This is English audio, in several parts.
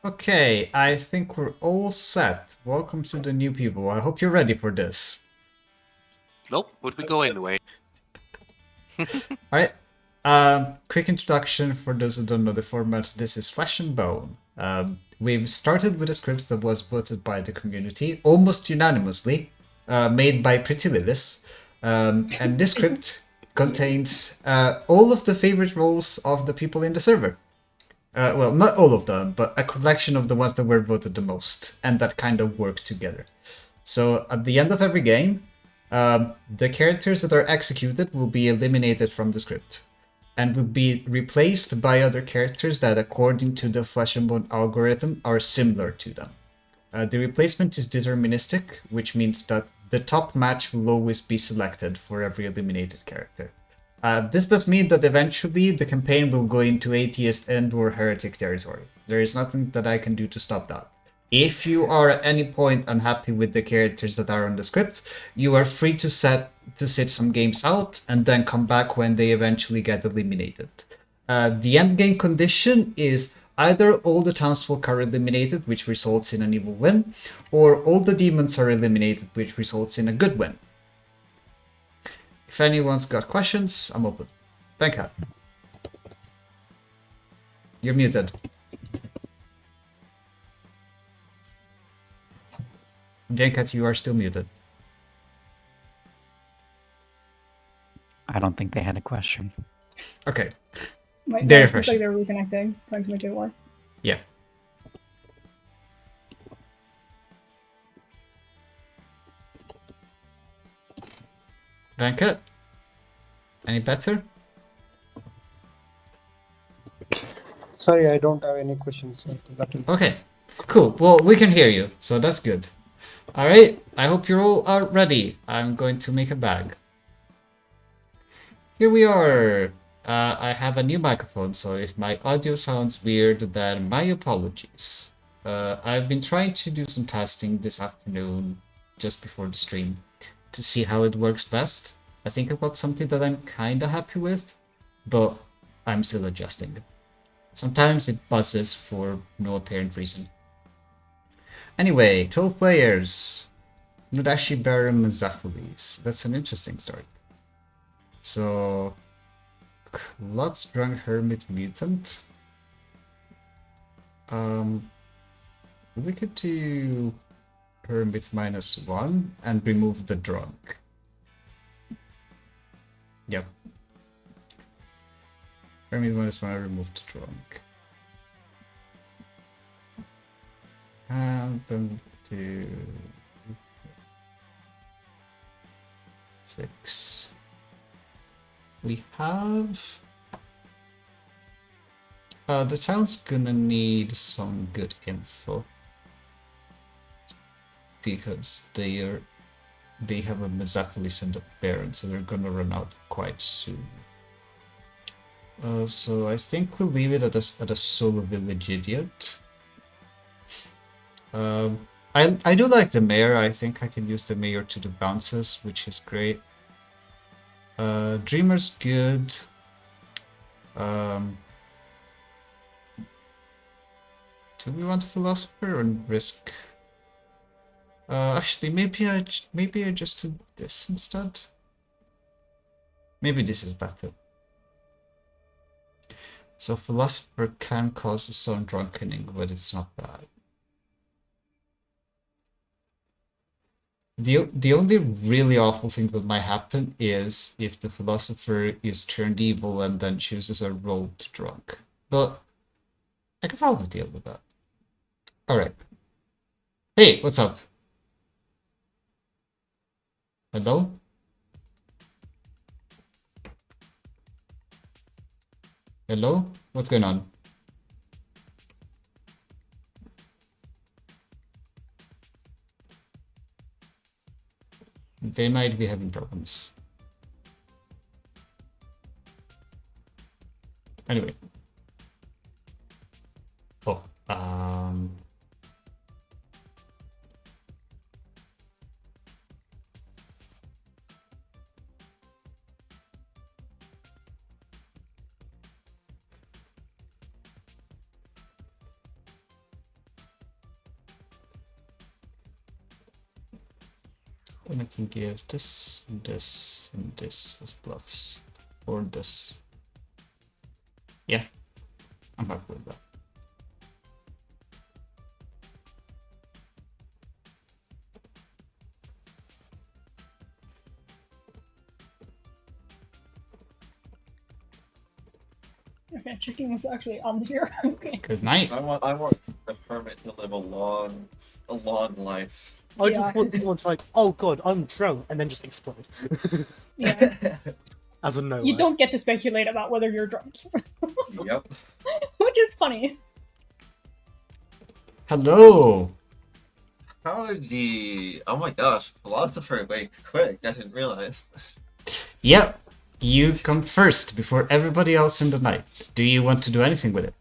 Okay, I think we're all set. Welcome to the new people. I hope you're ready for this. Nope, would we go anyway? Alright, quick introduction for those who don't know the format. This is Flesh and Bone. We've started with a script that was voted by the community, almost unanimously, made by PrettyLillis. And this script contains all of the favorite roles of the people in the server. Well, not all of them, but a collection of the ones that were voted the most, and that kind of work together. So at the end of every game, the characters that are executed will be eliminated from the script, and will be replaced by other characters that, according to the Flesh and Bone algorithm, are similar to them. The replacement is deterministic, which means that the top match will always be selected for every eliminated character. This does mean that eventually the campaign will go into atheist and/or heretic territory. There is nothing that I can do to stop that. If you are at any point unhappy with the characters that are on the script, you are free to sit some games out and then come back when they eventually get eliminated. The end game condition is either all the townsfolk are eliminated, which results in an evil win, or all the demons are eliminated, which results in a good win. If anyone's got questions, I'm open. Venkat. You're muted. Venkat, you are still muted. I don't think they had a question. Okay. My They're it seems refreshing. like they're reconnecting, trying to make it work. Yeah. Venkat? Any better? Sorry, I don't have any questions. Okay. Cool. Well, we can hear you, so that's good. Alright, I hope you're all ready. I'm going to make a bag. Here we are. I have a new microphone, so if my audio sounds weird, then my apologies. I've been trying to do some testing this afternoon, just before the stream, to see how it works best. I think I've got something that I'm kinda happy with, but I'm still adjusting. Sometimes it buzzes for no apparent reason. Anyway, 12 players. Nudashi, Barum, and Zaphulis. That's an interesting start. So, Klutz, Drunk Hermit, Mutant. We could do Hermit -1 and remove the Drunk. Yep. Hermit -1, remove the Drunk. And then do 6. We have... the town's gonna need some good info. Because they have a Mezaphilis and a Baron, so they're gonna run out quite soon. So I think we'll leave it at a solo village idiot. I do like the mayor. I think I can use the mayor to the bounces, which is great. Dreamer's good. Do we want philosopher or risk? Actually, maybe I just do this instead. Maybe this is better. So philosopher can cause some drunkening, but it's not bad. The only really awful thing that might happen is if the philosopher is turned evil and then chooses a roll to drunk. But I can probably deal with that. Alright. Hey, what's up? Hello? Hello? What's going on? They might be having problems. Anyway. Oh, Then I can give this, this, and this as blocks. Or this. Yeah, I'm happy with that. Okay, checking what's actually on here. Okay. Good night. I want the hermit to live a long life. I Yeah. just want someone to like, oh god, I'm drunk, and then just explode. Yeah. Out of nowhere. You don't get to speculate about whether you're drunk. Yep. Which is funny. Hello. Howdy. Oh my gosh, philosopher wakes quick. I didn't realize. Yep, you come first before everybody else in the night. Do you want to do anything with it?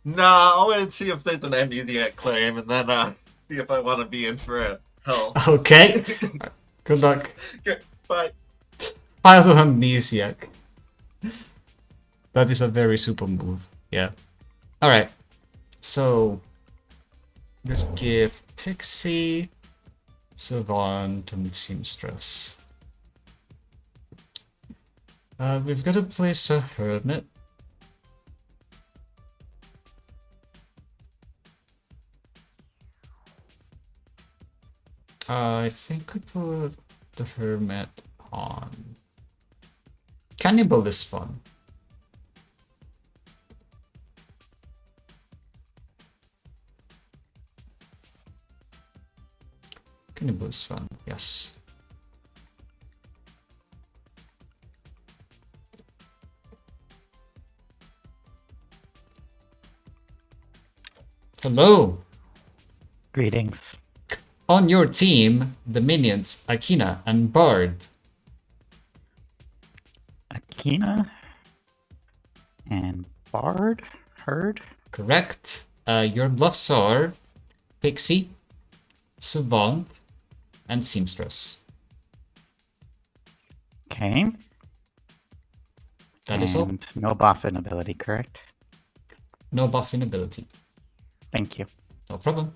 Nah, I'll wait and see if there's an amnesiac claim, and then see if I want to be in for it. Hell. Okay. Good luck. Okay, bye. Pile of amnesiac. That is a very super move. Yeah. Alright. So let's give Pixie, Savant, and Seamstress. We've got to place a hermit. I think we put the hermit on. Cannibal is fun. Cannibal is fun, yes. Hello! Greetings. On your team, the minions Akina and Bard. Akina and Bard? Heard? Correct. Your bluffs are Pixie, Savant, and Seamstress. Okay. That is all. And no buffing ability, correct? No buffing ability. Thank you. No problem.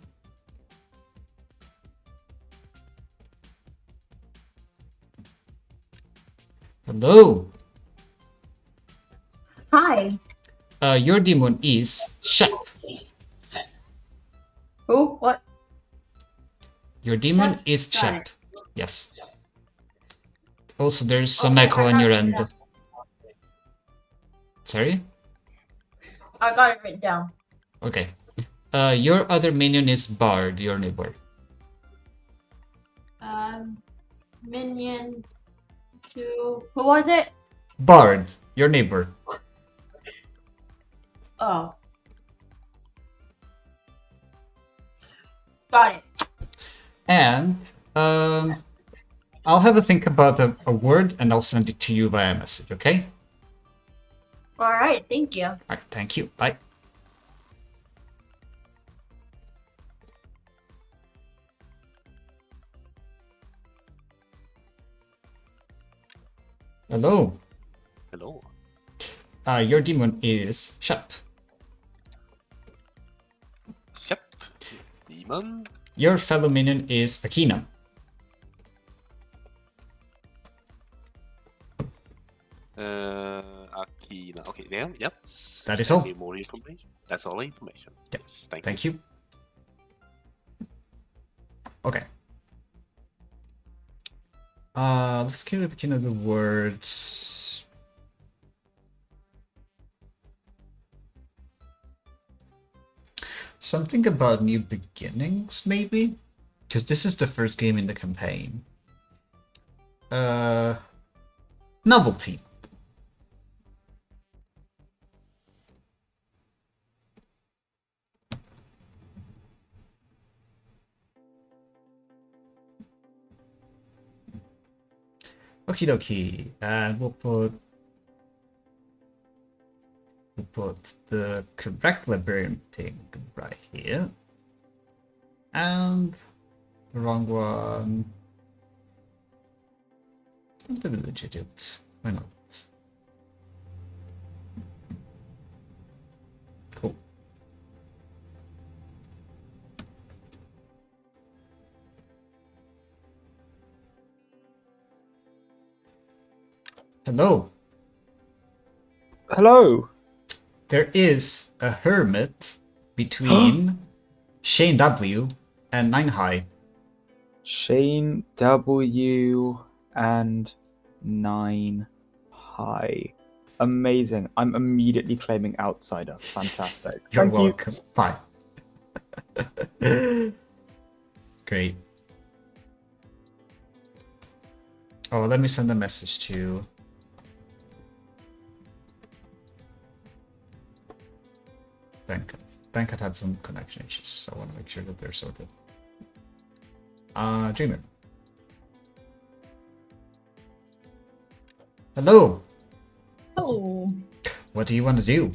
Hello. Hi. Your demon is Shep. Who? What? Your demon Shep? is Got Shep. it. Yes. Also, there's some Okay, echo I on got your it end. down. Sorry? I got it written down. Okay. Your other minion is Bard, your neighbor. Minion to who was it? Bard, your neighbor. Oh. Got it. And I'll have a think about a word and I'll send it to you via message, okay? Alright, thank you. Alright, thank you. Bye. Hello. Hello. Your demon is Shep. Shep. Demon. Your fellow minion is Akina. Akina. Okay, there. Yep. That is all. Any more information? That's all the information. Yep. Yes, thank you. Thank you. Okay. Let's give Akina the words. Something about new beginnings, maybe? Because this is the first game in the campaign. Novelty. Okie dokie. And we'll put the correct librarian ping right here. And the wrong one. The village idiot. Why not? Cool. Hello. Hello. There is a hermit between Shane W and 9 High. Shane W and 9 High. Amazing. I'm immediately claiming outsider. Fantastic. You're Thank welcome. you. Bye. Great. Oh, let me send a message to Bankat. Bankat had some connection issues, so I want to make sure that they're sorted. Dreamer. Hello. Hello. What do you want to do?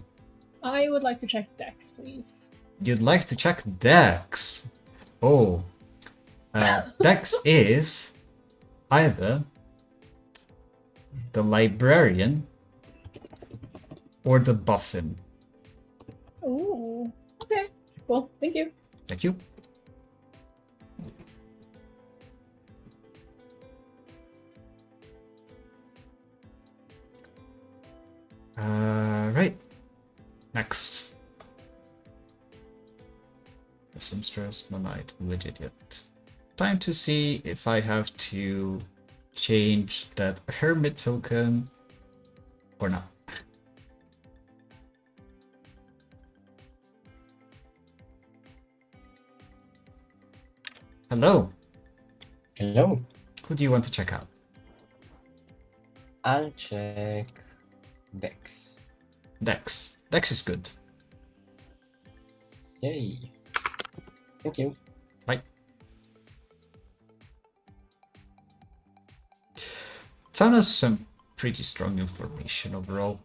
I would like to check Dex, please. You'd like to check Dex. Oh. Dex is either the librarian or the buffin. Ooh. Okay. Well, thank you. Thank you. Right. Next. The seamstress, no night, widget yet. Time to see if I have to change that hermit token or not. Hello. Hello. Who do you want to check out? I'll check Dex. Dex. Dex is good. Yay. Thank you. Bye. Town has some pretty strong information overall.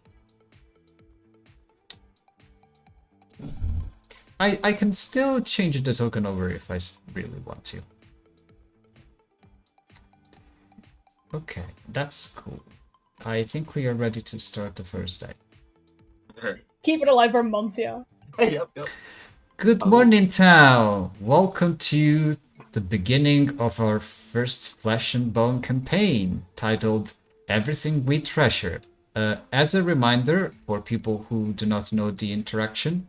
I can still change the token over if I really want to. Okay, that's cool. I think we are ready to start the first day. Keep it alive for months, yeah. Yep. Good morning, town! Welcome to the beginning of our first Flesh and Bone campaign, titled Everything We Treasure. As a reminder, for people who do not know the interaction,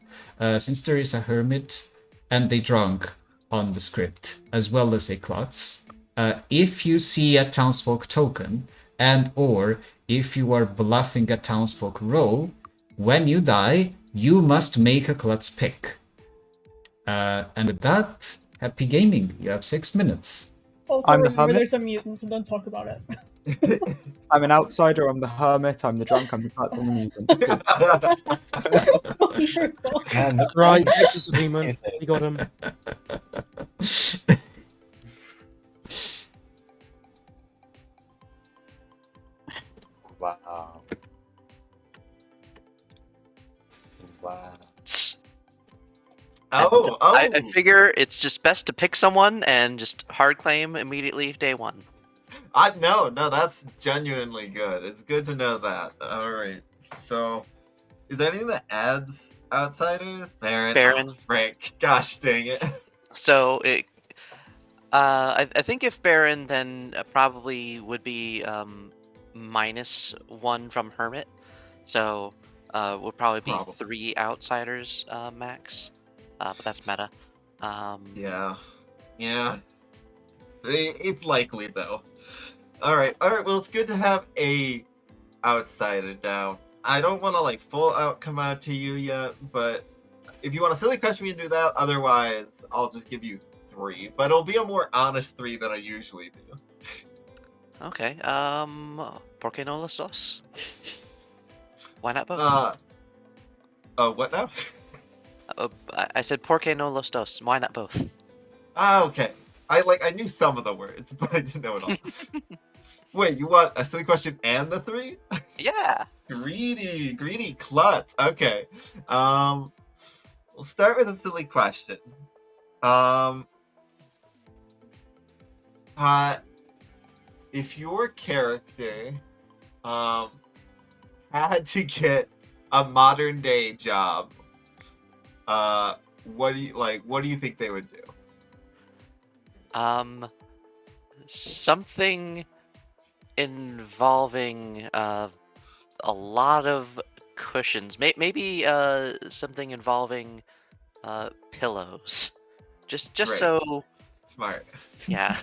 since there is a hermit and a drunk on the script, as well as a klutz, if you see a townsfolk token, and or if you are bluffing a townsfolk roll, when you die, you must make a klutz pick. And with that, happy gaming. You have 6 minutes. Also, I'm the remember hermit. there's a mutant, so don't talk about it. I'm an outsider. I'm the hermit. I'm the drunk. I'm the cat. I'm the mutant. Wonderful. And Right, this is the demon. We got him. wow. Wow. Oh. I figure it's just best to pick someone and just hard claim immediately day one. No, that's genuinely good. It's good to know that. All right. So, is there anything that adds outsiders? Baron. Oh, frick. Gosh dang it. So I think if Baron, then probably would be -1 from Hermit. So would probably be 3 outsiders max. But that's meta. Yeah. It's likely though. All right. Well, it's good to have a outsider down. I don't want to like full out come out to you yet, but if you want a silly question, we can do that. Otherwise, I'll just give you 3, but it'll be a more honest 3 than I usually do. Okay. ¿Por qué no los dos? Why not both? What now? I said ¿por qué no los dos? Why not both? Okay. I knew some of the words, but I didn't know it all. Wait, you want a silly question and the 3? Yeah. Greedy klutz. Okay. We'll start with a silly question. If your character had to get a modern day job, what do you think they would do? Something involving a lot of cushions. Maybe something involving pillows. Just Great. so, Smart. yeah,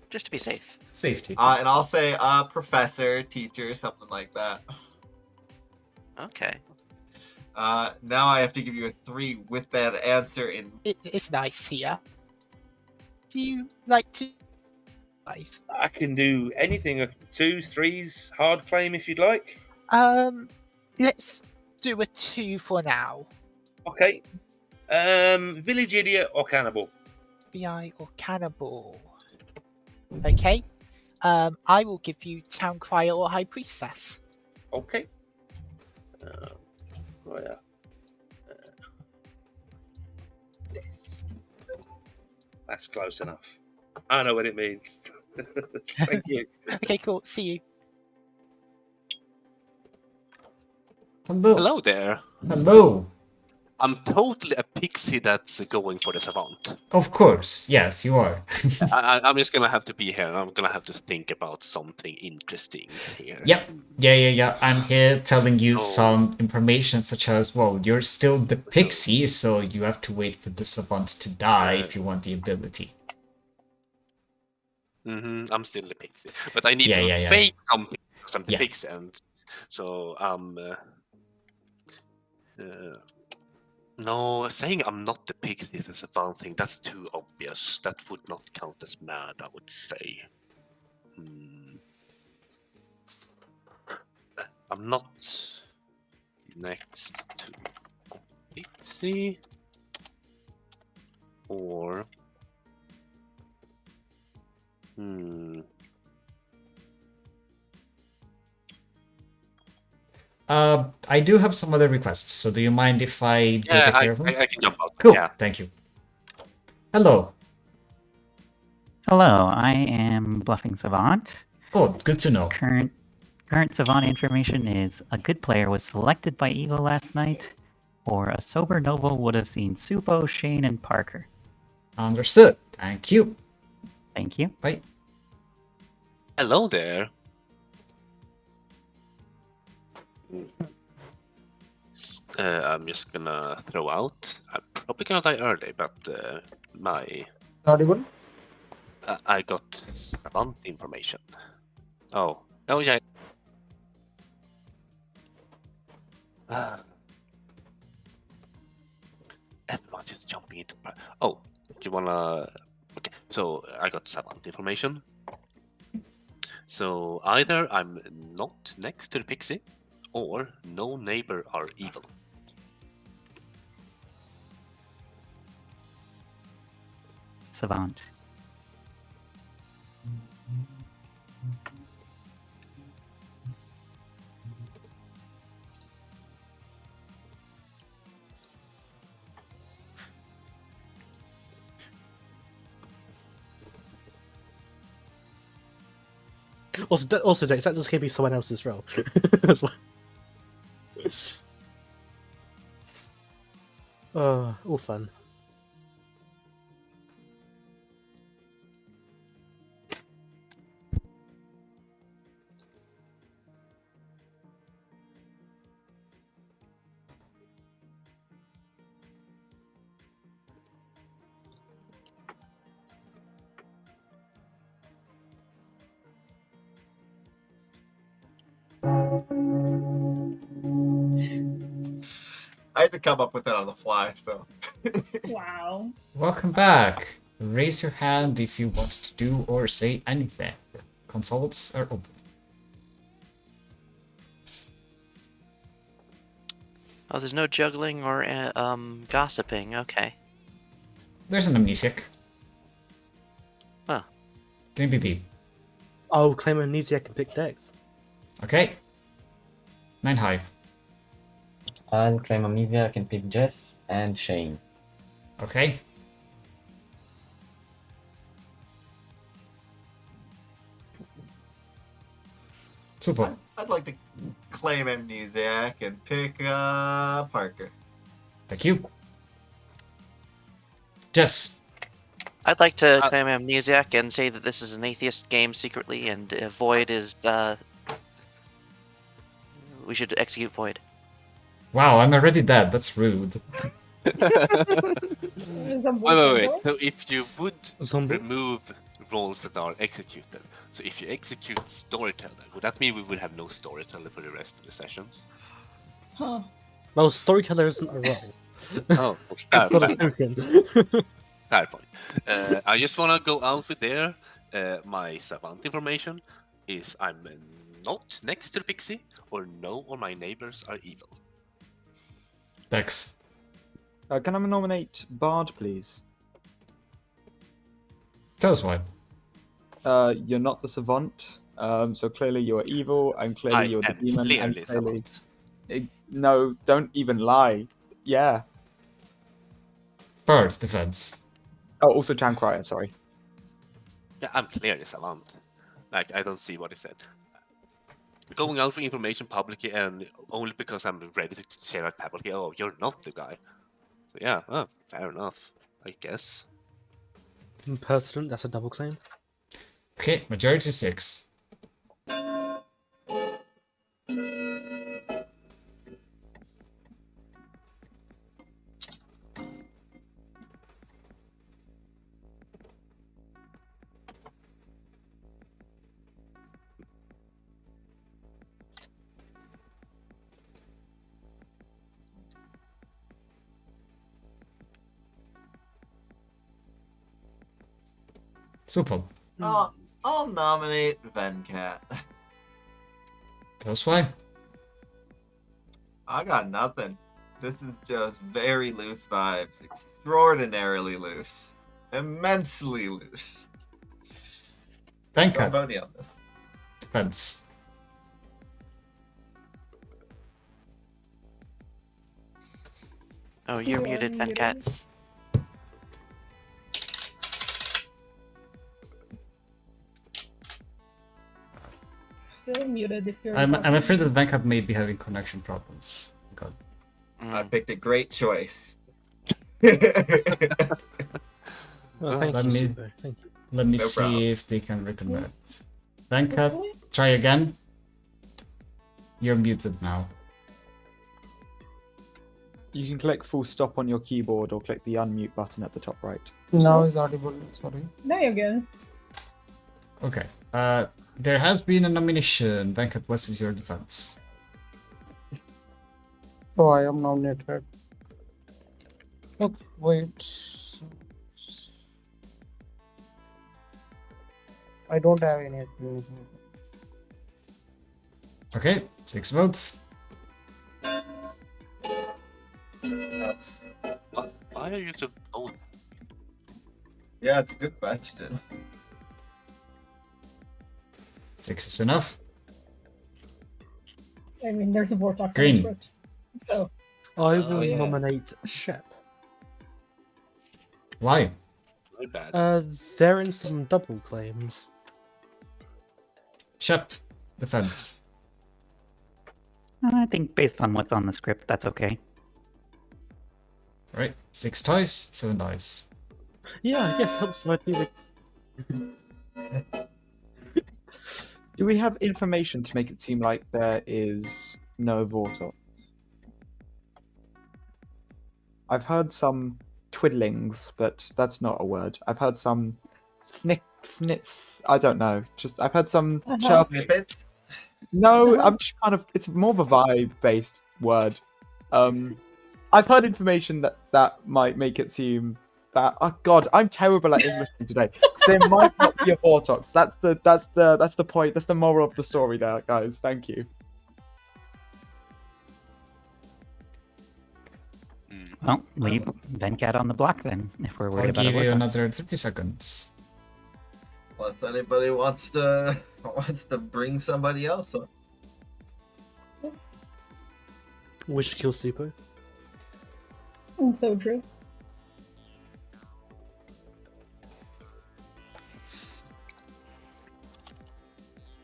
just to be safe. Safety. And I'll say professor, teacher, something like that. Okay. Now I have to give you a 3 with that answer in. It's nice here. Do you like to? Nice. I can do anything. 2s, 3s, hard claim if you'd like. Let's do a 2 for now. Okay. Village idiot or cannibal? FBI or cannibal. Okay. I will give you town crier or high priestess. Okay. Right. This. That's close enough. I know what it means. Thank you. Okay, cool. See you. Hello. Hello there. Hello. I'm totally a pixie that's going for the savant. Of course. Yes, you are. I'm just gonna have to be here, and I'm gonna have to think about something interesting here. Yep. Yeah. I'm here telling you Oh. some information such as, well, you're still the pixie, so you have to wait for the savant to die if you want the ability. I'm still the pixie, but I need Yeah, to yeah. fake something because I'm the Yeah. pixie, and so no, saying I'm not the pixie is a savant thing. That's too obvious. That would not count as mad, I would say. I'm not next to pixie or I do have some other requests, so do you mind if I do take care of them? I can jump out. Cool, Yeah. thank you. Hello. Hello, I am Bluffing Savant. Oh, good to know. Current Savant information is a good player was selected by Evo last night, or a sober noble would have seen Supo, Shane, and Parker. Understood. Thank you. Thank you. Bye. Hello there. I'm just gonna throw out. I'm probably gonna die early, but Audible? I got savant information. Oh yeah. Everyone just jumping into. Oh, do you wanna? Okay, so I got savant information. So either I'm not next to the pixie, or no neighbor are evil. Savant. Also, Dex, that just gave me someone else's role. As well. All fun. I had to come up with it on the fly, so. Wow. Welcome back. Raise your hand if you want to do or say anything. Consoles are open. Oh, there's no juggling or gossiping. Okay. There's an amnesiac. Huh. Give me BB. I'll claim amnesiac and pick Dex. Okay. 9 high. I'll claim amnesia, I can pick Jess and Shane. Okay. Super. I'd like to claim amnesiac and pick Parker. Thank you. Jess. I'd like to claim amnesiac and say that this is an atheist game secretly, and Void is. We should execute Void. Wow, I'm already dead. That's rude. Wait. So if you would remove roles that are executed, so if you execute Storyteller, would that mean we would have no Storyteller for the rest of the sessions? Huh. Well, Storyteller isn't a role. Oh, It's not a fair token. Fair point. I just want to go out with there. My savant information is I'm not next to the pixie, or no, or my neighbors are evil. Dex. Can I nominate Bard, please? Tell us why. You're not the savant, so clearly you're evil, and clearly you're the demon, and clearly... No, don't even lie. Yeah. Bird defense. Oh, also Town Crier, sorry. Yeah, I'm clearly savant. Like, I don't see what he said. Going out for information publicly, and only because I'm ready to share it publicly, oh, you're not the guy. So yeah, well, fair enough, I guess. Pertinent, that's a double claim. Okay, majority 6. Super. I'll nominate Venkat. Tell us why. I got nothing. This is just very loose vibes. Extraordinarily loose. Immensely loose. Venkat. I'm voting on this. Defense. Oh, you're muted, Venkat. Still muted if you're. I'm afraid that Venkat may be having connection problems. God. I picked a great choice. Well, thank Let you, me Super. Thank you. let me No see problem. if they can reconnect. Venkat, try again. You're muted now. You can click full stop on your keyboard or click the unmute button at the top right. Now is audible, sorry. Now you're good. Okay. There has been a nomination. Venkat, what is your defense? Oh, I am nominated. Oh, wait. I don't have any explanation. Okay, 6 votes. Why are you so old? Yeah, it's a good question. 6 is enough. I mean, there's a vortex in Green. the script, so. I will yeah. nominate Shep. Why? My bad. They're in some double claims. Shep, defense. I think based on what's on the script, that's okay. Right, 6 toys, 7 dice. Yeah, I guess helps if I do it. Do we have information to make it seem like there is no Vortex? I've heard some twiddlings, but that's not a word. I've heard some snits. I don't know. I've heard some chirping. Snippets? No, I'm just kind of. It's more of a vibe-based word. I've heard information that might make it seem that. Oh God, I'm terrible at English today. There might not be a Vortex. That's the point. That's the moral of the story, there, guys. Thank you. Well, leave Venkat on the block then, if we're worried I'll about give a you vortex. another 30 seconds. Well, if anybody wants to bring somebody else up. Wish to kill Super. So true.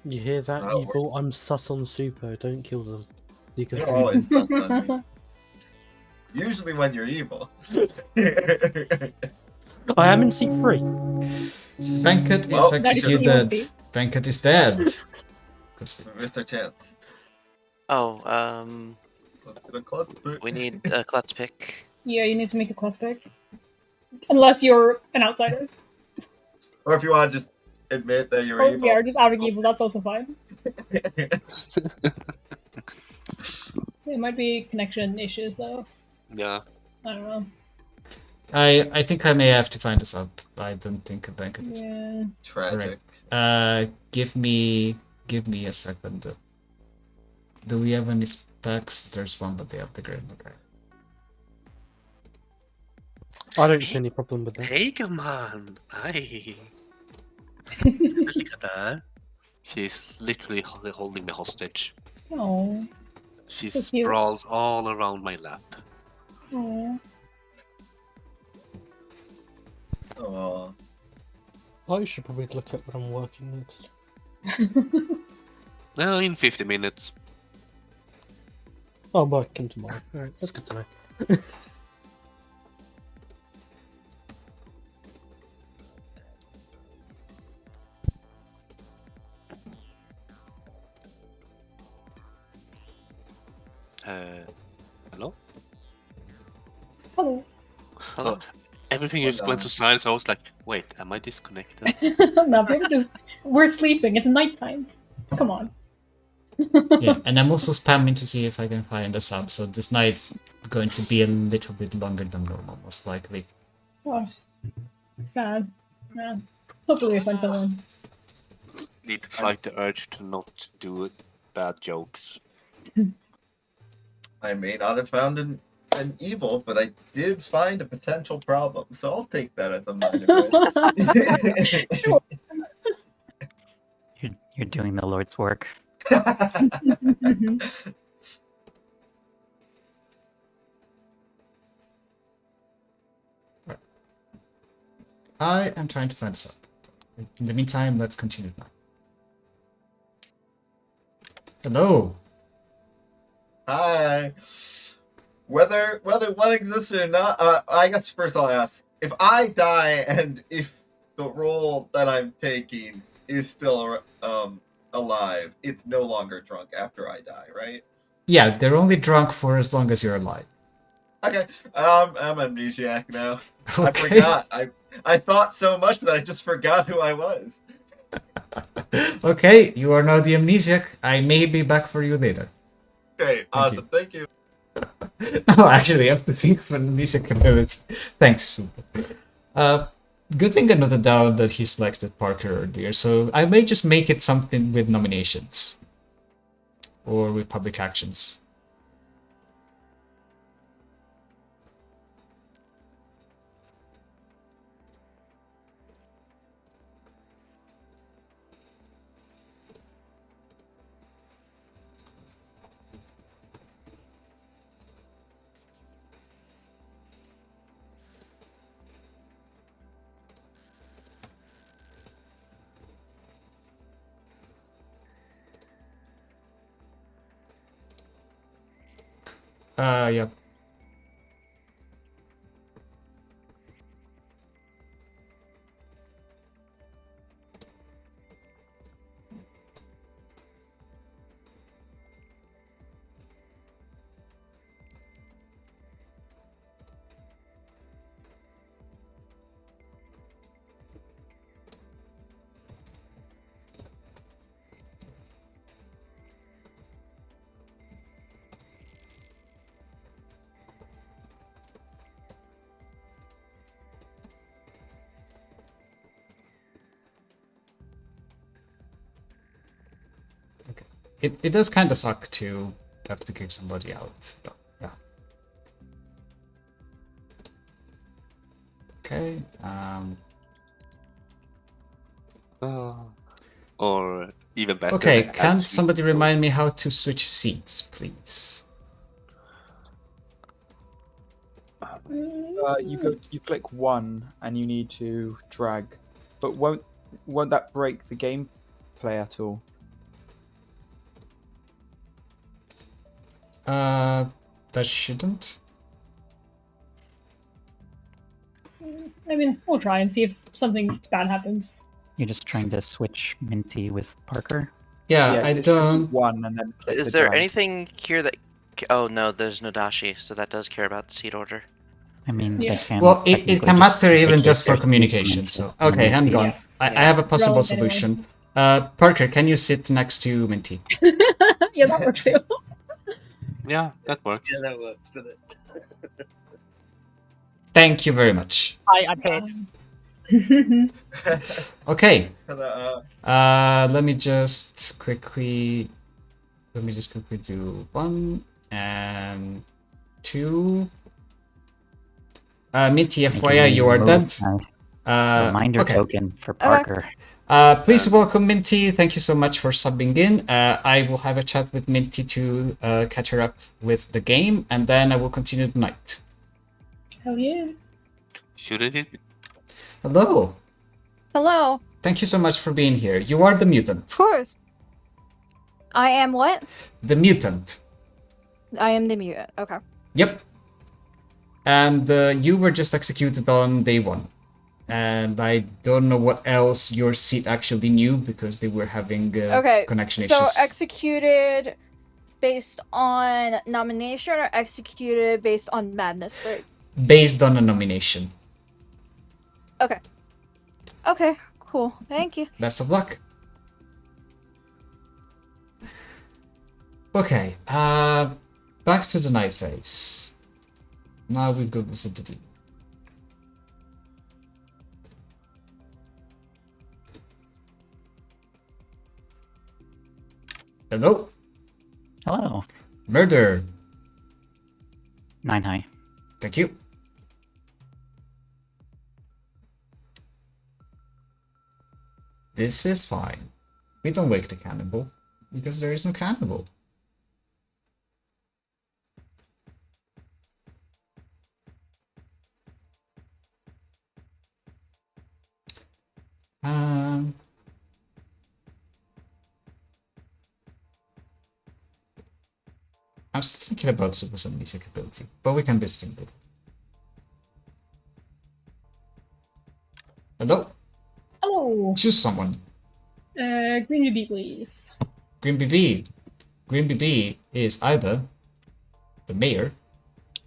You hear that, Oh, evil? I'm sus on Super. Don't kill them. You can. You're always sus on me. Usually when you're evil. I am in seat 3. Venkat is Well, executed. Venkat is dead. Mr. Chance. Oh, Let's get a clutch pick. we need a clutch pick. Yeah, you need to make a clutch pick. Unless you're an outsider. Or if you want to just admit that you're Or, evil. yeah, or just outing evil, that's also fine. It might be connection issues, though. Yeah. I don't know. I think I may have to find this up. I don't think Venkat is. Yeah. Tragic. Alright. Give me a second. Do we have any specs? There's one, but they have the grid. Okay. I don't see any problem with that. Hey, come on. Hi. Look at that. She's literally holding me hostage. Oh. She's So cute. sprawled all around my lap. Oh. Oh. I should probably look at when I'm working next. Well, in 50 minutes. Oh, I'm working tomorrow. Alright, that's good to know. Hello? Hello. Hello. Everything just went to silence. I was like, wait, am I disconnected? Nothing, we're sleeping, it's nighttime. Come on. Yeah, and I'm also spamming to see if I can find a sub, so this night's going to be a little bit longer than normal, most likely. Oh, sad. Yeah. Hopefully we find someone. Need to fight the urge to not do bad jokes. I may not have found an evil, but I did find a potential problem, so I'll take that as a minor win. Sure. You're doing the Lord's work. I am trying to find a sub. In the meantime, let's continue now. Hello. Hi. Whether one exists or not, I guess first I'll ask, if I die and if the role that I'm taking is still alive, it's no longer drunk after I die, right? Yeah, they're only drunk for as long as you're alive. Okay, I'm amnesiac now. Okay. I forgot. I thought so much that I just forgot who I was. Okay, you are now the amnesiac. I may be back for you later. Great, awesome, thank you. No, actually, I have to think of an amnesiac ability. Thanks, Super. Good thing I noted down that he selected Parker earlier, so I may just make it something with nominations. Or with public actions. Yep. It does kind of suck to have to kick somebody out, but yeah. Okay. Or even better. Okay, add can two somebody people. remind me how to switch seats, please? You click 1 and you need to drag, but won't that break the gameplay at all? That shouldn't. I mean, we'll try and see if something bad happens. You're just trying to switch Minty with Parker? Yeah, I it should be don't. one and then click Is the there giant. anything here that? Oh no, there's no dashi, so that does care about the seed order. I mean, they can. Well, it technically can just matter even indicate just for their communication. sequence So of okay, hang on. seeds. I have a possible Relevant anyway. solution. Parker, can you sit next to Minty? Yeah, that works too. Yeah, that works. Yeah, that works, doesn't it? Thank you very much. I'm here. Okay. Ta-da. Let me just quickly do 1 and 2. Minty, FYI, you are dead. Reminder okay. token for Parker. Please welcome Minty. Thank you so much for subbing in. I will have a chat with Minty to catch her up with the game, and then I will continue the night. Hell yeah. Shouldn't it? Hello. Hello. Thank you so much for being here. You are the mutant. Of course. I am what? The mutant. I am the mutant. Okay. Yep. And you were just executed on day 1. And I don't know what else your seat actually knew because they were having connection so issues. executed based on nomination or executed based on madness break? Based on a nomination. Okay. Okay, cool. Thank you. Best of luck. Okay, back to the night phase. Now we go visit the demon. Hello. Hello. Murder. 9 high. Thank you. This is fine. We don't wake the cannibal, because there is no cannibal. I'm still thinking about Super music ability, but we can visit him. Hello? Hello. Choose someone. Green BB, please. Green BB. Green BB is either the mayor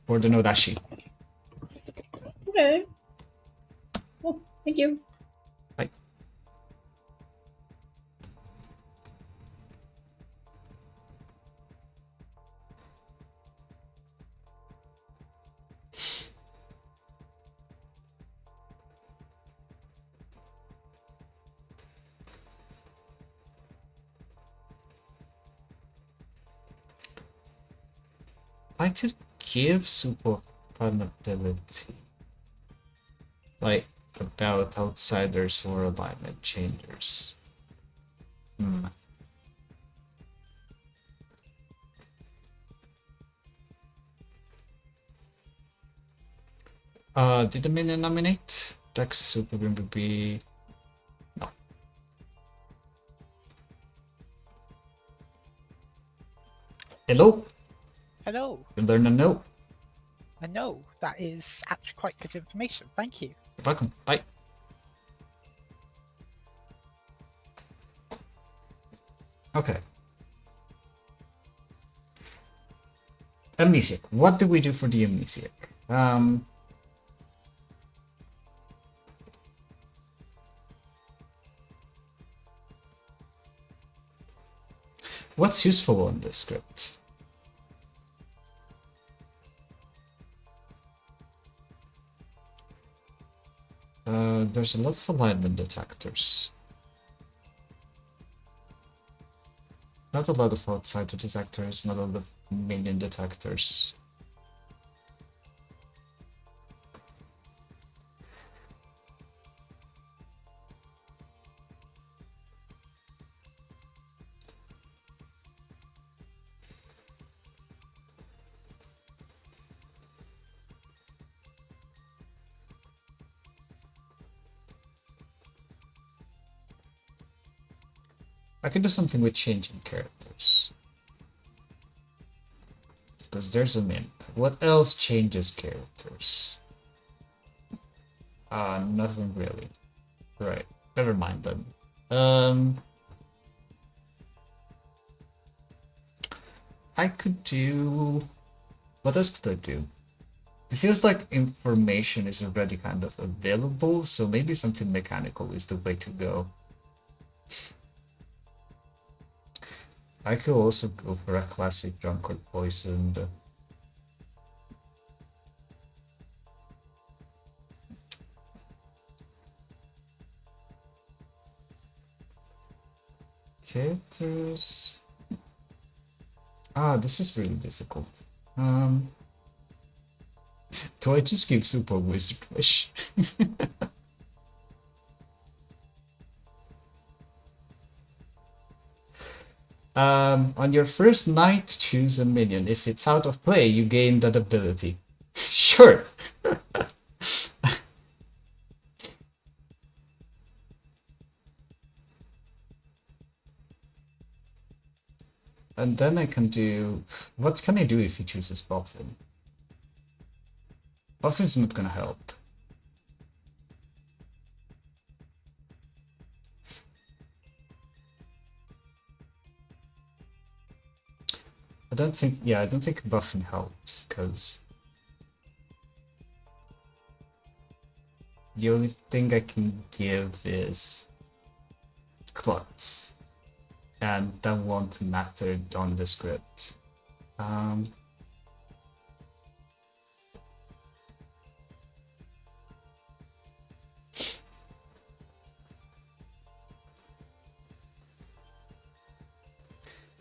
or the Nodashi. Okay. Well, thank you. Bye. I could give super fun ability. Like about outsiders or alignment changers. Did the minion nominate? Dex super going to be no. Hello? Hello. You learn a no? I know that is actually quite good information. Thank you. You're welcome. Bye. Okay. Amnesiac. What do we do for the amnesiac? What's useful on this script? There's a lot of alignment detectors. Not a lot of outsider detectors, not a lot of minion detectors. I can do something with changing characters. Because there's a min. What else changes characters? Nothing really. Right. Never mind then. I could do... What else could I do? It feels like information is already kind of available, so maybe something mechanical is the way to go. I could also go for a classic drunkard poisoned. Characters. This is really difficult. Do I just give Super Wizard Wish? On your first night, choose a minion. If it's out of play, you gain that ability. Sure. And then I can do... What can I do if he chooses Boffin? Buffin's not gonna help. I don't think Buffin helps, because the only thing I can give is Klutz, and that won't matter on the script.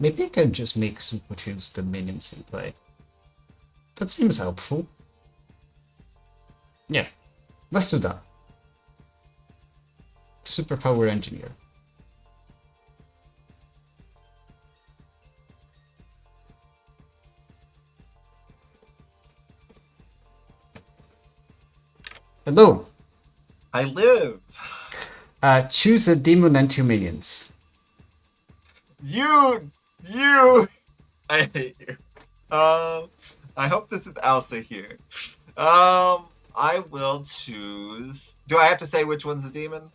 Maybe I can just make Super choose the minions in play. That seems helpful. Yeah, let's do that. Superpower Engineer. Hello. I live. Choose a demon and 2 minions. You, I hate you. I hope this is Elsa here. I will choose. Do I have to say which one's the demon?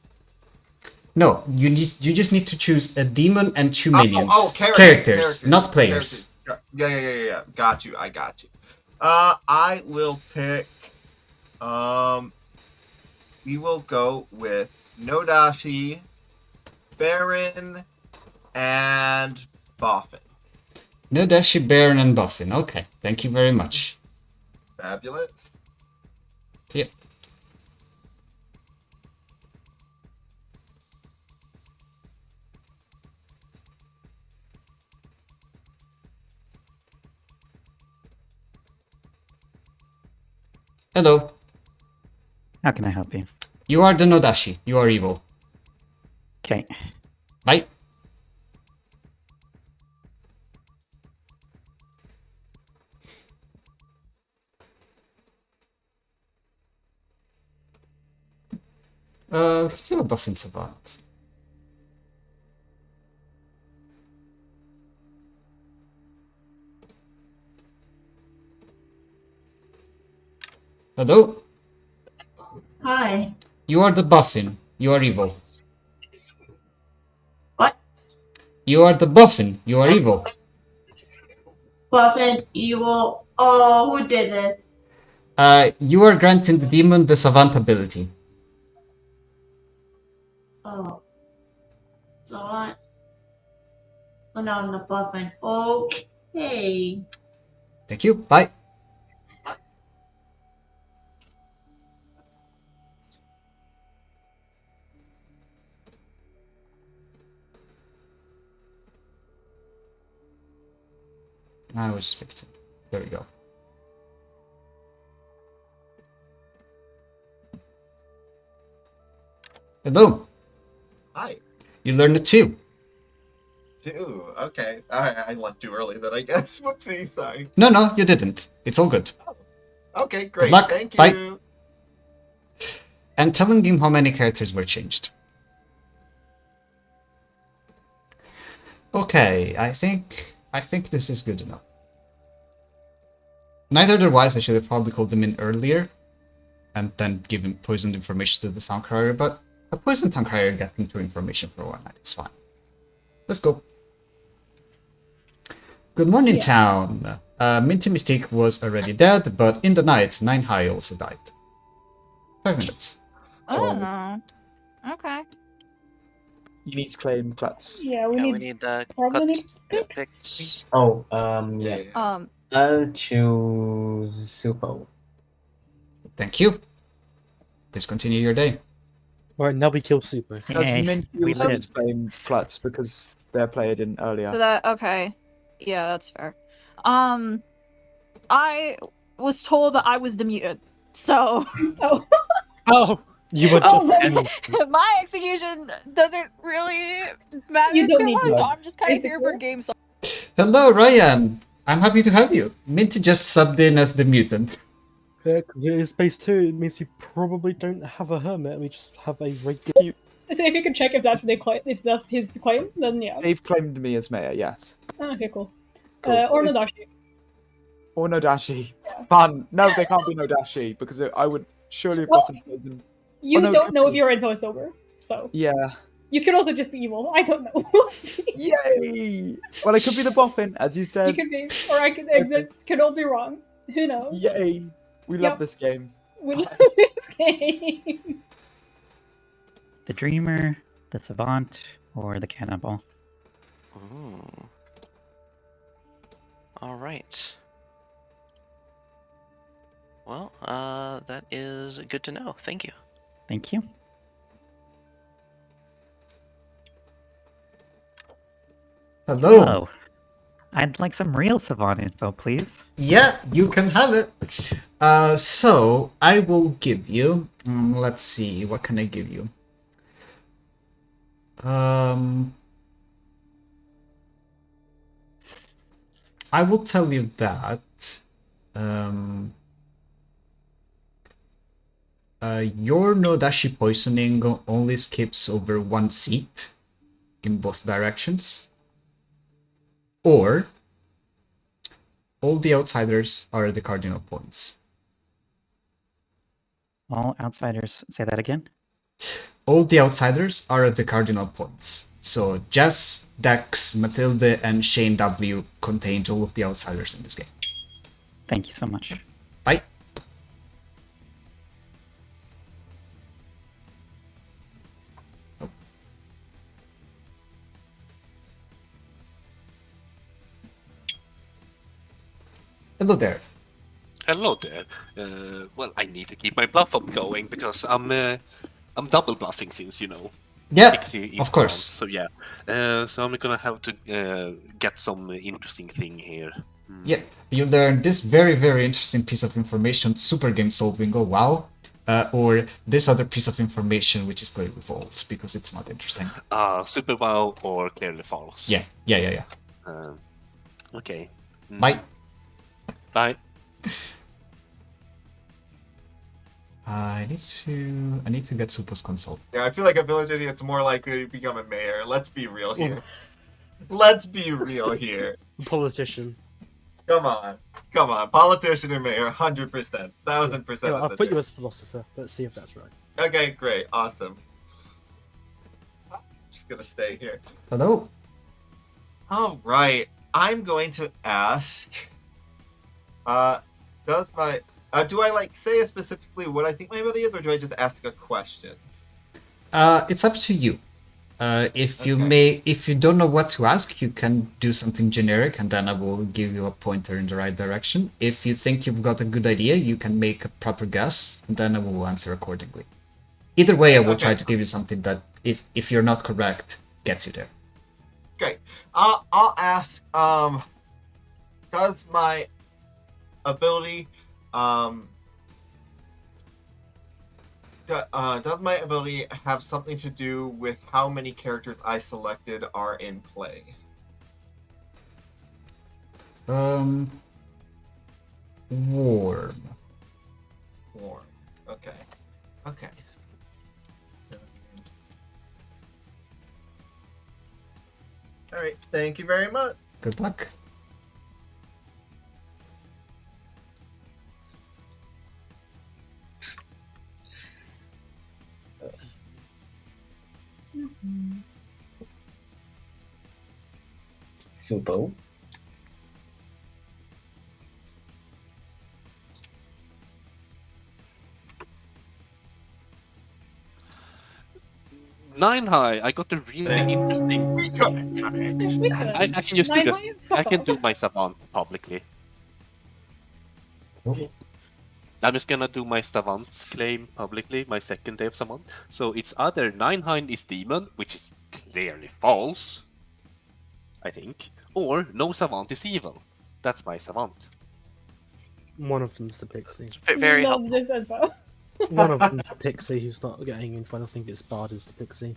No, you just need to choose a demon and 2 minions. Characters, not players. Yeah. Got you. I got you. I will pick. We will go with Nodashi, Baron, and Boffin. Nodashi, Baron, and Boffin. Okay, thank you very much. Fabulous. Yep. Hello. How can I help you? You are the Nodashi. You are evil. Okay. Bye. You're a Buffin Savant. Hello? Hi. You are the Buffin. You are evil. What? You are the Buffin. You are evil. Buffin, evil. Oh, who did this? You are granting the demon the Savant ability. Oh. So what? So now I'm the Buffin. Okay. Thank you. Bye. I was expecting. There we go. Hello. Hi. You learned it too. Two. Okay. I left too early then, I guess. Whoopsie, sorry. No, you didn't. It's all good. Okay, great. Good luck. Thank you. Bye. And telling him how many characters were changed. Okay, I think this is good enough. Neither otherwise, I should have probably called them in earlier. and then giving poisoned information to the town crier, but a poisoned town crier getting true information for one night is fine. Let's go. Good morning, town. Minty Mystique was already dead, but in the night, 9 High also died. 5 minutes. Oh, okay. You need to claim Klutz. Yeah, we need probably need picks. Oh, yeah. Um, I'll choose Supo. Thank you. Please continue your day. Right, now we kill Super. You also need to claim Klutz because their player didn't earlier. So that okay. Yeah, that's fair. I was told that I was the mutant, so Oh, you were just. my execution doesn't really matter You don't too need much. to. I'm just kind of here for games. Hello, Ryan. I'm happy to have you. Minty just subbed in as the mutant. Yeah, because it is base 2, it means you probably don't have a hermit, we just have a regular. So if you could check if that's his claim, then yeah. They've claimed me as mayor, yes. Okay, cool. Cool. Or Nadashi. Or Nodashi. Fun. No, they can't be Nodashi because I would surely have gotten poisoned. You no, don't know if your info is sober, so Yeah. you could also just be evil. I don't know. Yay! Well, I could be the boffin, as you said. You could be, or I could. It could all be wrong. Who knows? Yay! We love this game. We love this game. The Dreamer, the Savant, or the Cannibal? Ooh. All right. Well, that is good to know. Thank you. Thank you. Hello. I'd like some real Savant info, please. Yeah, you can have it. So I will give you. Let's see, what can I give you? I will tell you that. Your Nodashi poisoning only skips over 1 seat in both directions. Or all the outsiders are the cardinal points. All outsiders, say that again? All the outsiders are at the cardinal points. So Jess, Dex, Mathilde, and Shane W contained all of the outsiders in this game. Thank you so much. Bye. Hello there. Hello there. Well, I need to keep my bluff up going because I'm double bluffing since Yeah, Pixie of course. So yeah, so I'm gonna have to get some interesting thing here. Yeah, you learn this very, very interesting piece of information, super game solving, oh wow, or this other piece of information which is clearly false because it's not interesting. Super wow or clearly false. Yeah. Okay. Bye. Bye. I need to get Super's console. Yeah, I feel like a village idiot's more likely to become a mayor. Let's be real here. Let's be real here. Politician. Come on. Politician or mayor, 100%, 1000%. Yeah, I'll put you as philosopher. Let's see if that's right. Okay, great, awesome. I'm just gonna stay here. Hello. All right, I'm going to ask. Do I say specifically what I think my ability is, or do I just ask a question? It's up to you. If you don't know what to ask, you can do something generic, and then I will give you a pointer in the right direction. If you think you've got a good idea, you can make a proper guess, and then I will answer accordingly. Either way, I will try to give you something that, if you're not correct, gets you there. Great. I'll ask. Does my ability does my ability have something to do with how many characters I selected are in play? Warm. Okay. All right. Thank you very much. Good luck. Supo. Nine high. I got a really interesting. I can just do Nine this. high? Fuck I can off. do my savant publicly. I'm just gonna do my savant's claim publicly, my second day of savant. So it's either Ninehind is demon, which is clearly false, I think, or no savant is evil. That's my savant. One of them's the pixie. Very Love helpful. this info. One of them's the pixie who's not getting in front. I think it's Bard is the pixie.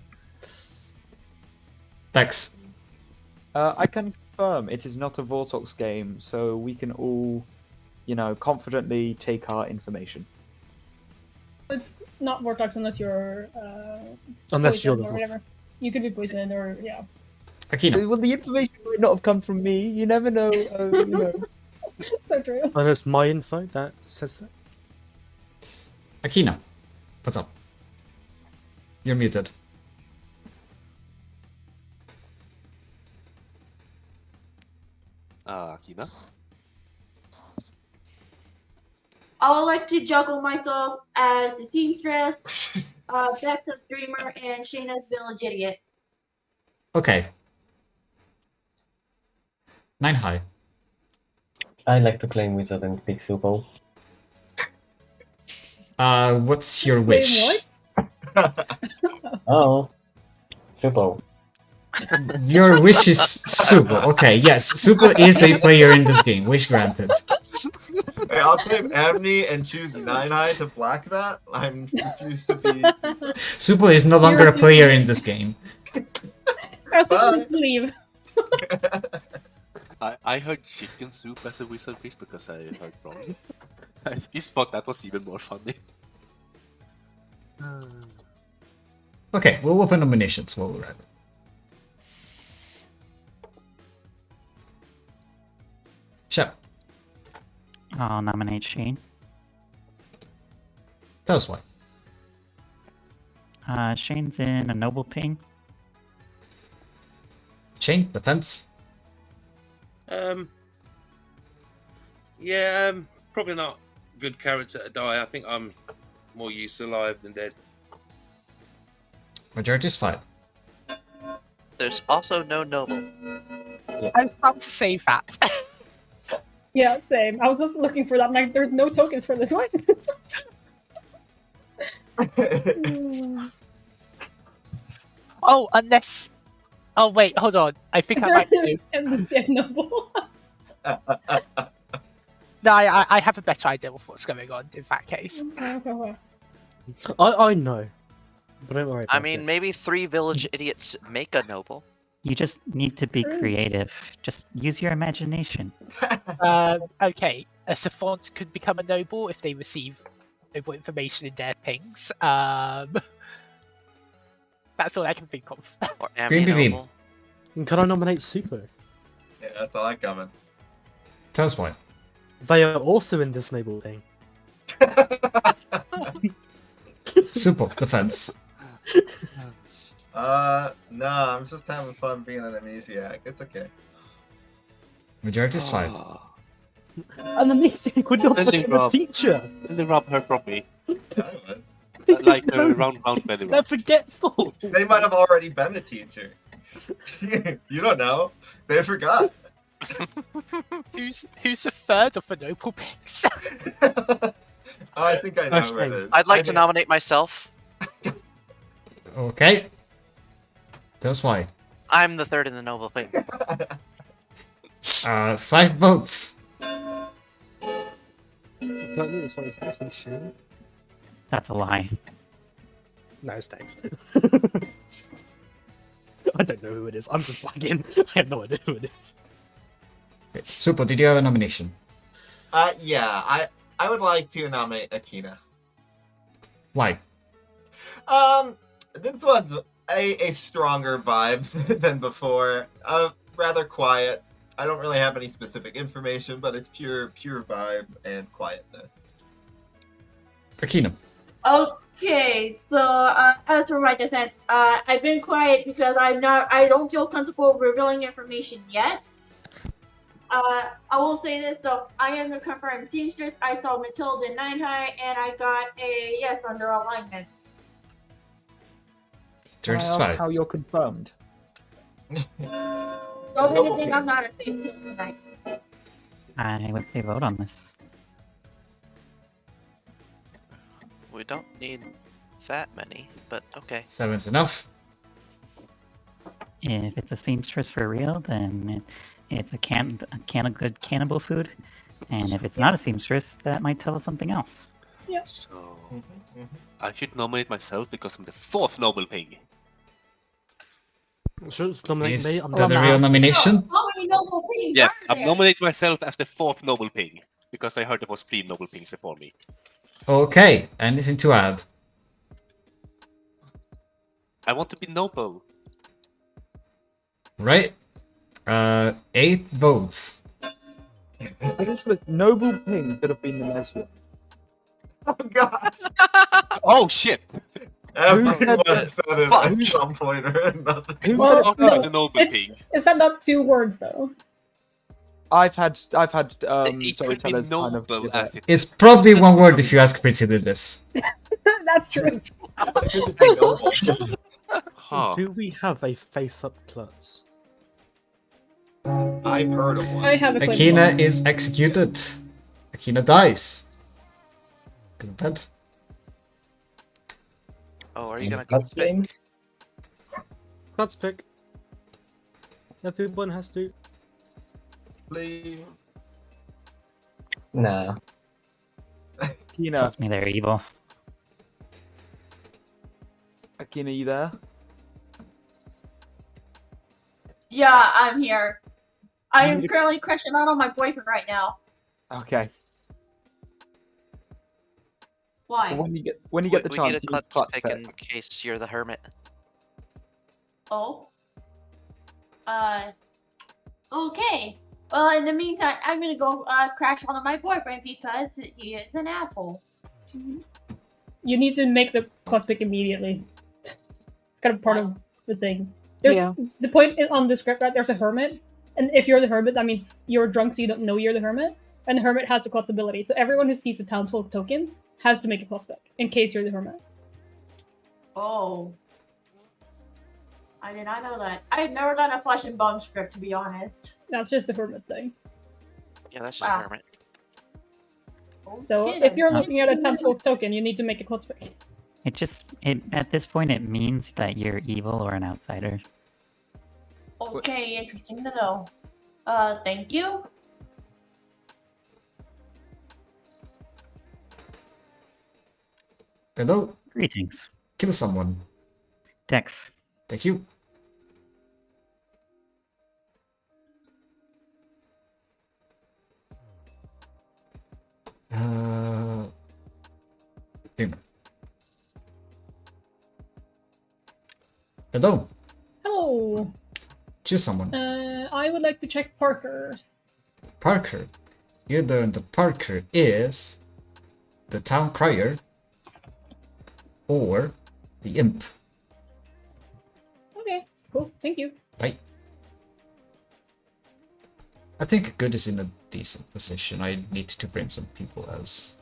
Thanks. I can confirm it is not a Vortox game, so we can all, confidently take our information. It's not Vortex unless you're Unless you're poisoned the or whatever. You could be poisoned or yeah. Akina. Well, the information might not have come from me. You never know. So true. And it's my info that says that. Akina, what's up? You're muted. Akina? I would like to juggle myself as the seamstress, Becca streamer, and Shayna's village idiot. Okay. Nine high. I like to claim wizard and pick Supo. What's your wish? Oh, Supo. Your wish is Supo. Okay, yes, Supo is a player in this game. Wish granted. Hey, I'll claim Amni and choose 9 high to black that. I'm refused to be. Supo is no longer a player in this game. Let's leave. I heard chicken soup as a wizard wish because I heard wrong. I just thought that was even more funny. Okay, we'll open nominations while we're at it. Shep, I'll nominate Shane. tell us why. Shane's in a noble ping. Shane, defense. Yeah, probably not good character to die. I think I'm more used to alive than dead. Majority is 5. There's also no noble. I was about to say that. Yeah, same. I was just looking for that. I'm like, there's no tokens for this one. Oh, unless. Oh wait, hold on. I think I might do. And the dead noble. No, I have a better idea of what's going on in that case. I know. But don't worry. I mean, maybe 3 village idiots make a noble. You just need to be creative. Just use your imagination. Okay, a savant could become a noble if they receive noble information in their pings. That's all I can think of. Or Green Bean. noble. Can I nominate Super? Yeah, that's all I coming. Tell us why. They are also in this noble thing. Supo, defense. No, I'm just having fun being an amnesiac. It's okay. Majority is 5. And then they think we're not Then they looking at rob. the teacher. Then they rob her from me. Like round belly They're forgetful. They might have already been a teacher. You don't know. They forgot. Who's the third of the noble picks? Oh, I think I know where it is. I'd like to nominate myself. Okay. Tell us why. I'm the third in the noble thing. 5 votes. That's a lie. No, it's text. I don't know who it is. I'm just blagging. I have no idea who it is. Okay. Supo, did you have a nomination? Yeah, I would like to nominate Akina. Why? This one's a stronger vibes than before. Rather quiet. I don't really have any specific information, but it's pure vibes and quietness. Akina. Oh, Okay, so as for my defense, I've been quiet because I don't feel comfortable revealing information yet. I will say this though, I am a confirmed seamstress. I saw Matilda 9 high, and I got a yes under alignment. Can I ask how you're confirmed? Don't make me think I'm not a fake tonight. I would say vote on this. We don't need that many, but okay. 7's enough. If it's a seamstress for real, then it's a can of good cannibal food. And if it's not a seamstress, that might tell us something else. Yeah. So I should nominate myself because I'm the 4th noble pig. Just nominate me. Is I'm that the a real nomination? How many noble pigs Yes, are I'm there? nominating myself as the 4th noble pig because I heard there was 3 noble pigs before me. Okay, anything to add? I want to be noble. Right. 8 votes. Noble Ping could have been the next one. Oh god! Oh shit! Everyone said that? said it Fuck. at some point or another. Well, Fuck no, the noble it's pig. not 2 words though. I've had It could be storytellers kind of noble give as it. it. It's probably one word if you ask PrettyLillis. That's true. Just be noble. Huh. Do we have a face-up klutz? I've heard of one. I have a claim. Akina is executed. Akina dies. Good bed. Oh, are you gonna Klutz cut pick? Klutz pick. Everyone has to. Leave. Nah. Akina, Trust me, they're evil. Akina, you there? Yeah, I'm here. I You am need to- currently crushing out on my boyfriend right now. Okay. Why? When you get the We chance, need a use klutz Klutz pick pick. in case you're the hermit. Oh. Okay. Well, in the meantime, I'm gonna go crash on my boyfriend because he is an asshole. You need to make the class pick immediately. It's kind of part of the thing. There's the point on the script, right? There's a hermit, and if you're the hermit, that means you're drunk, so you don't know you're the hermit. And the hermit has the klutz ability, so everyone who sees the townsfolk token has to make a klutz pick in case you're the hermit. Oh. I did not know that. I've never done a flesh and bone script, to be honest. That's just the hermit thing. Yeah, that's just Wow. hermit. So Okay, if you're then. looking at a townsfolk token, you need to make a klutz pick. At this point, it means that you're evil or an outsider. Okay, interesting to know. Thank you. Hello? Greetings. Kill someone. Dex. Thank you. Dreamer. Hello. Hello. Choose someone. I would like to check Parker. Parker. You learn that Parker is the town crier or the imp. Okay, cool. Thank you. Bye. I think Good is in a decent position. I need to bring some people as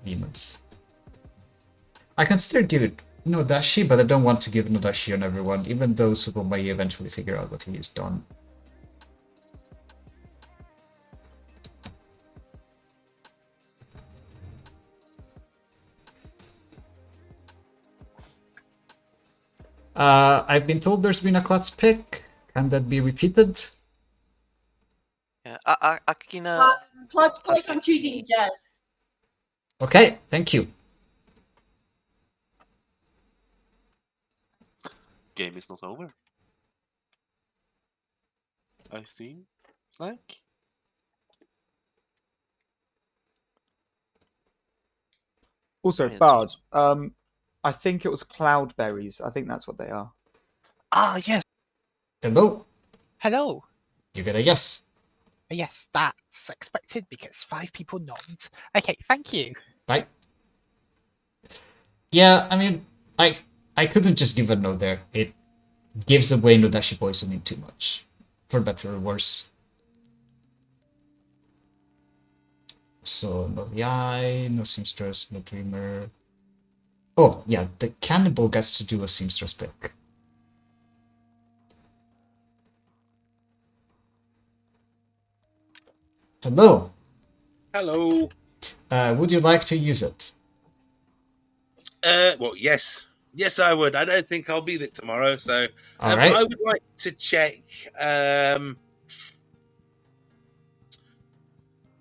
demons. I can still give it Nodashi, but I don't want to give Nodashi on everyone, even though Suko may eventually figure out what he has done. I've been told there's been a klutz pick. Can that be repeated? Yeah, Akina. Clutch click, I'm choosing Jess. Okay, thank you. Game is not over. I see. Like. Also, Bard, I think it was cloudberries. I think that's what they are. Ah, yes. Hello? Hello. You get a yes. Yes, that's expected because 5 people nodded. Okay, thank you. Bye. Yeah, I mean, I couldn't just give a no there. It gives away Nodashi poisoning too much, for better or worse. So no VI, no seamstress, no dreamer. Oh yeah, the cannibal gets to do a seamstress pick. Hello. Hello. Would you like to use it? Well, yes. Yes, I would. I don't think I'll be there tomorrow, so All right. I would like to check.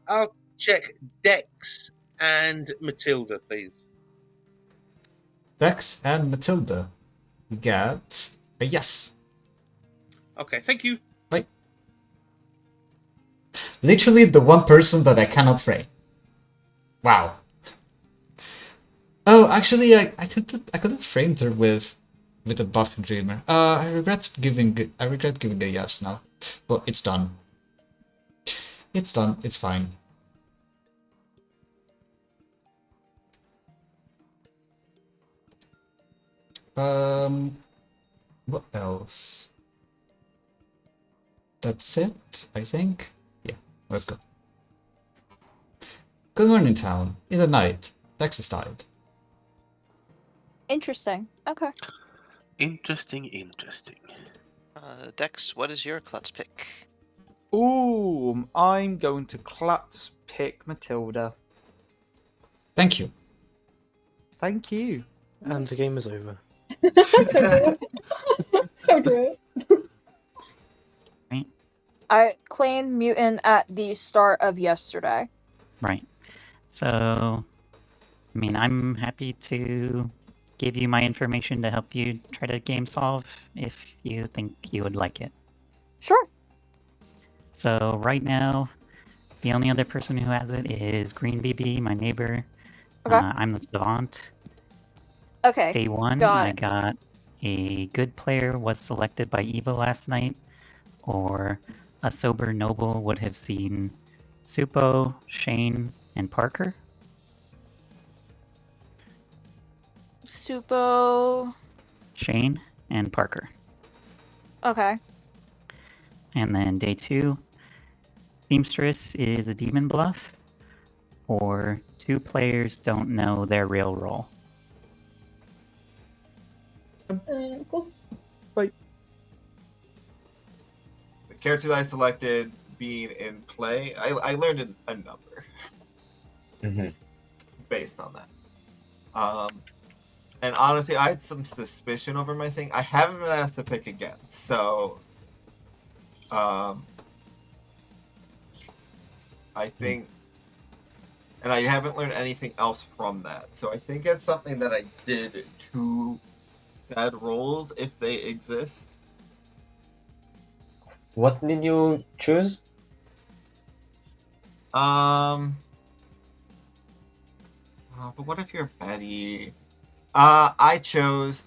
I'll check Dex and Matilda, please. Dex and Matilda get a yes. Okay, thank you. Right. Literally the one person that I cannot frame. Wow. Oh, actually, I could have framed her with a buff dreamer. I regret giving a yes now, but it's done. It's done. It's fine. What else? That's it, I think. Yeah, let's go. Good morning, town. In the night, Dex died. Interesting. Okay. Interesting. Dex, what is your klutz pick? Ooh, I'm going to klutz pick Matilda. Thank you. Thank you. And the game is over. So true. So true. I claimed mutant at the start of yesterday. Right. So, I mean, I'm happy to give you my information to help you try to game solve if you think you would like it. Sure. So right now, the only other person who has it is Green BB, my neighbor. Okay. I'm the savant. Okay. Day one, I got a good player was selected by Eva last night, or a sober noble would have seen Supo, Shane, and Parker. Supo. Shane and Parker. Okay. And then day two, Seamstress is a demon bluff, or two players don't know their real role. Cool. The character that I selected being in play, I learned a number based on that. And honestly, I had some suspicion over my thing. I haven't been asked to pick again, so I think, and I haven't learned anything else from that. So I think it's something that I did to bad rolls if they exist. What did you choose? But what if you're Betty? I chose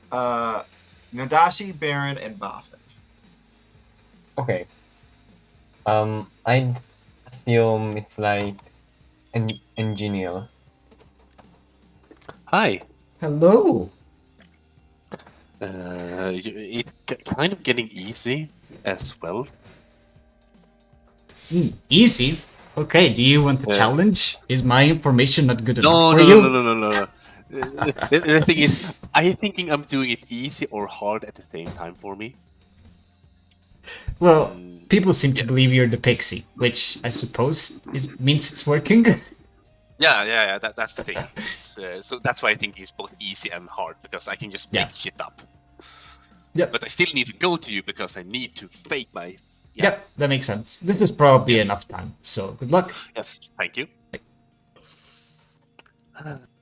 Nodashi, Baron, and Mafia. Okay. I'd assume it's like an engineer. Hi. Hello. It's kind of getting easy as well. Easy? Okay, do you want the challenge? Is my information not good enough No, for no, you? no. The thing is, are you thinking I'm doing it easy or hard at the same time for me? Well, people seem to believe you're the pixie, which I suppose means it's working. Yeah. That's the thing. So that's why I think it's both easy and hard, because I can just make shit up. Yep. But I still need to go to you because I need to fake my. Yep, that makes sense. This is probably enough time, so good luck. Yes, thank you.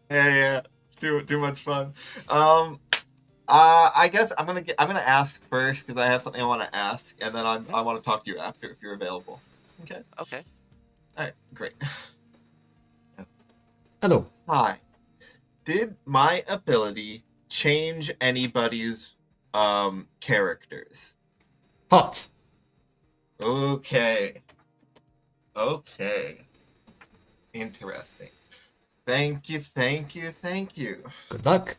Yeah. Too much fun. I guess I'm gonna ask first because I have something I want to ask, and then I want to talk to you after if you're available. Okay. Okay. All right. Great. Hello. Hi. Did my ability change anybody's characters? Hot. Okay. Interesting. Thank you. Good luck.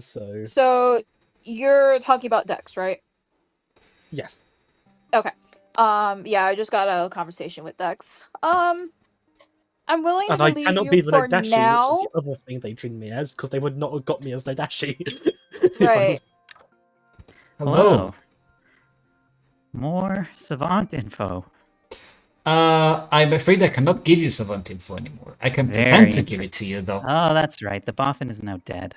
So So you're talking about Dex, right? yes. Okay. Yeah, I just got a conversation with Dex. I'm willing And to I believe cannot you be the for Nodashi, which is now. the other thing they treated me as, because they would not have got me as Nodashi. if I Right. was... Hello. More savant info. I'm afraid I cannot give you savant info anymore. I can Very pretend to give it interesting. to you, though. Oh, that's right. The boffin is now dead.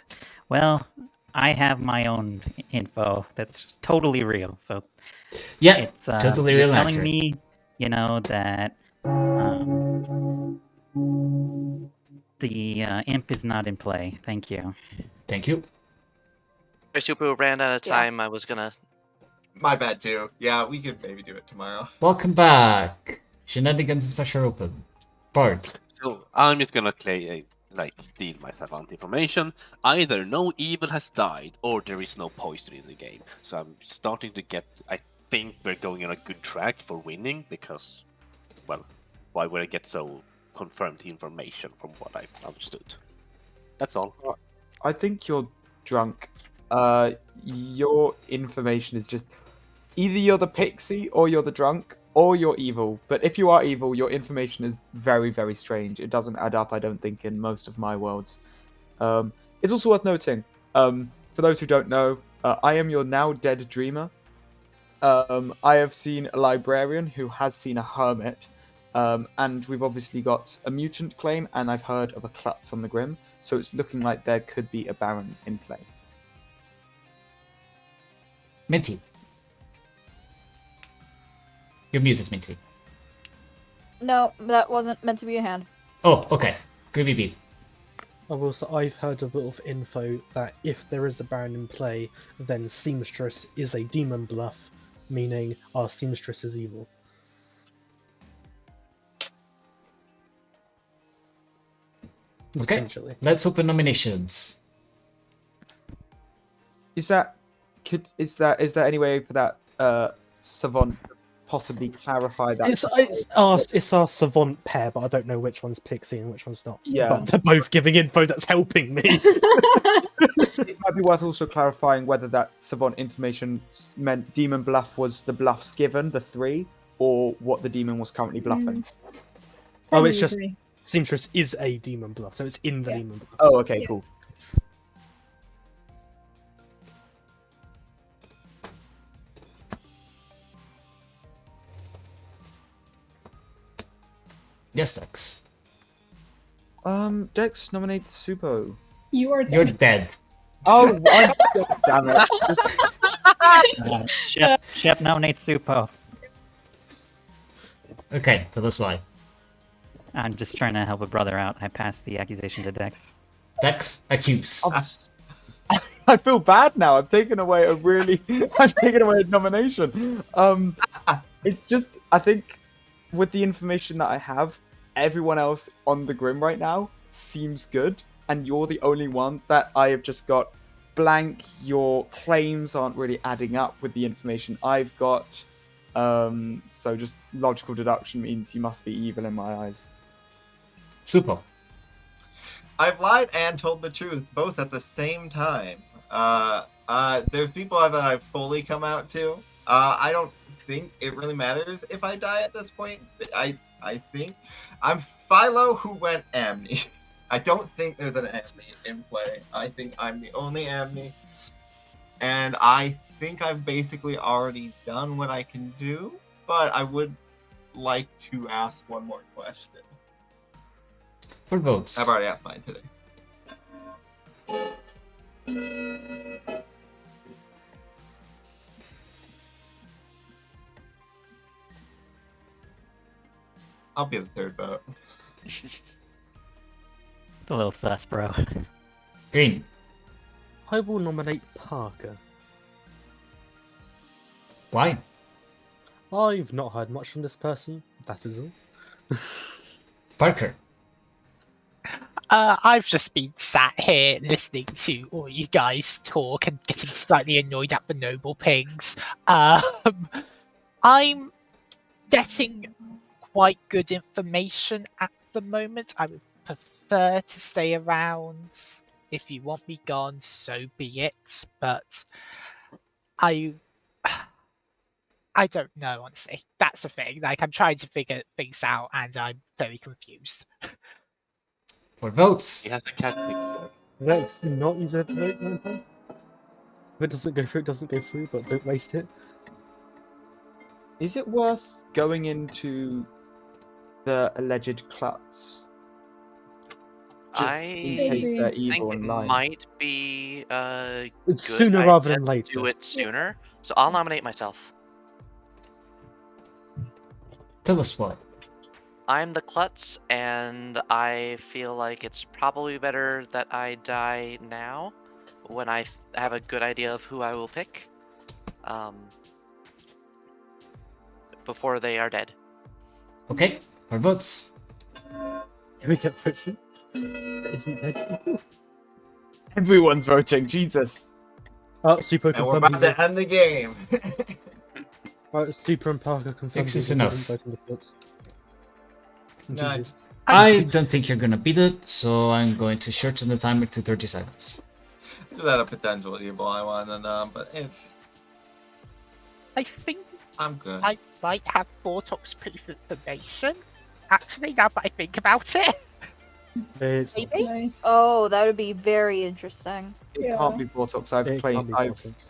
Well, I have my own info that's totally real. So Yeah, it's totally you're real and telling accurate. me, that the imp is not in play. Thank you. Thank you. Super ran out of Yeah. time. I was gonna. My bad too. Yeah, we could maybe do it tomorrow. Welcome back. Shenanigans and Sasha open. Bard. So I'm just gonna steal my savant information. Either no evil has died or there is no poison in the game. So I'm starting to get. I think we're going on a good track for winning because, well, why would I get so confirmed information from what I understood? That's all. I think you're drunk. Your information is just either you're the pixie or you're the drunk or you're evil. But if you are evil, your information is very, very strange. It doesn't add up, I don't think, in most of my worlds. It's also worth noting, for those who don't know, I am your now dead dreamer. I have seen a librarian who has seen a hermit. And we've obviously got a mutant claim, and I've heard of a Klutz on the Grim, so it's looking like there could be a Baron in play. Minty. You're muted, Minty. No, that wasn't meant to be a hand. Oh, okay. Groovy B. I've heard a bit of info that if there is a Baron in play, then Seamstress is a demon bluff, meaning our Seamstress is evil. Okay, let's open nominations. Is there any way for that Savant possibly clarify that? It's our savant pair, but I don't know which one's Pixie and which one's not. Yeah. But they're both giving info that's helping me. It might be worth also clarifying whether that Savant information meant Demon Bluff was the bluffs given, the 3, or what the demon was currently bluffing. Oh, it's just Seamstress is a demon bluff, so it's in the demon bluff. Oh, okay, cool. Yes, Dex. Dex nominates Supo. You are dead. You're dead. Oh, damn it. Shep nominates Supo. Okay, tell us why. I'm just trying to help a brother out. I passed the accusation to Dex. Dex, accuse. I feel bad now. I've taken away a nomination. It's just, I think, with the information that I have, everyone else on the Grim right now seems good, and you're the only one that I have just got blank. Your claims aren't really adding up with the information I've got. So just logical deduction means you must be evil in my eyes. Super. I've lied and told the truth both at the same time. There's people that I've fully come out to. I don't think it really matters if I die at this point. I think I'm Philo who went Amni. I don't think there's an Amni in play. I think I'm the only Amni, and I think I've basically already done what I can do. But I would like to ask one more question. For votes. I've already asked mine today. I'll be the third vote. It's a little sus, bro. Green. I will nominate Parker. Why? I've not heard much from this person. That is all. Parker. I've just been sat here listening to all you guys talk and getting slightly annoyed at the noble pigs. I'm getting quite good information at the moment. I would prefer to stay around If you want me gone, so be it. But I don't know, honestly. That's the thing. Like, I'm trying to figure things out, and I'm very confused. 4 votes. He has a cat picture. Let's not use a vote, Grandpa. If it doesn't go through, it doesn't go through, but don't waste it. Is it worth going into the alleged Klutz? Just in case they're I evil think and it lying. might be It's good sooner rather idea than to later. do it sooner. So I'll nominate myself. Tell us why. I'm the klutz, and I feel like it's probably better that I die now, when I have a good idea of who I will pick, before they are dead. Okay, 4 votes. Can we get votes? Isn't there? Everyone's voting, Jesus. Super And we're confirmed. about to end the game. Super and Parker confirmed. 6 is they enough. didn't vote on the votes. No, Jesus. I don't think you're gonna beat it, so I'm going to shorten the timer to 30 seconds. Is that a potential evil I want to know? But it's. I think I'm good. I might have Vortox proof information. Actually, now that I think about it. Maybe? Nice. Oh, that would be very interesting. It can't be Vortox. I've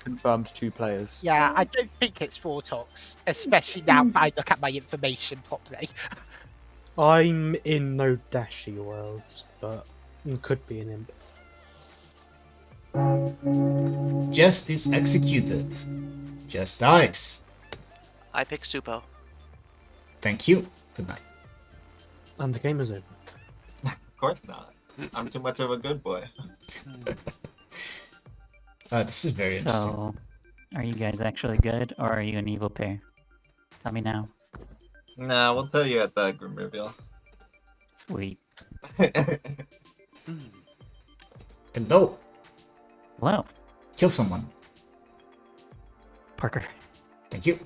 confirmed 2 players. Yeah, I don't think it's Vortox, especially now that I look at my information properly. I'm in no Dashi worlds, but it could be an imp. Jest is executed. Jest dies. I pick Supo. Thank you. Good night. And the game is over. Of course not. I'm too much of a good boy. This is very interesting. So, are you guys actually good, or are you an evil pair? Tell me now. Nah, we'll tell you at the group reveal. Sweet. Hello. Hello. Kill someone. Parker. Thank you.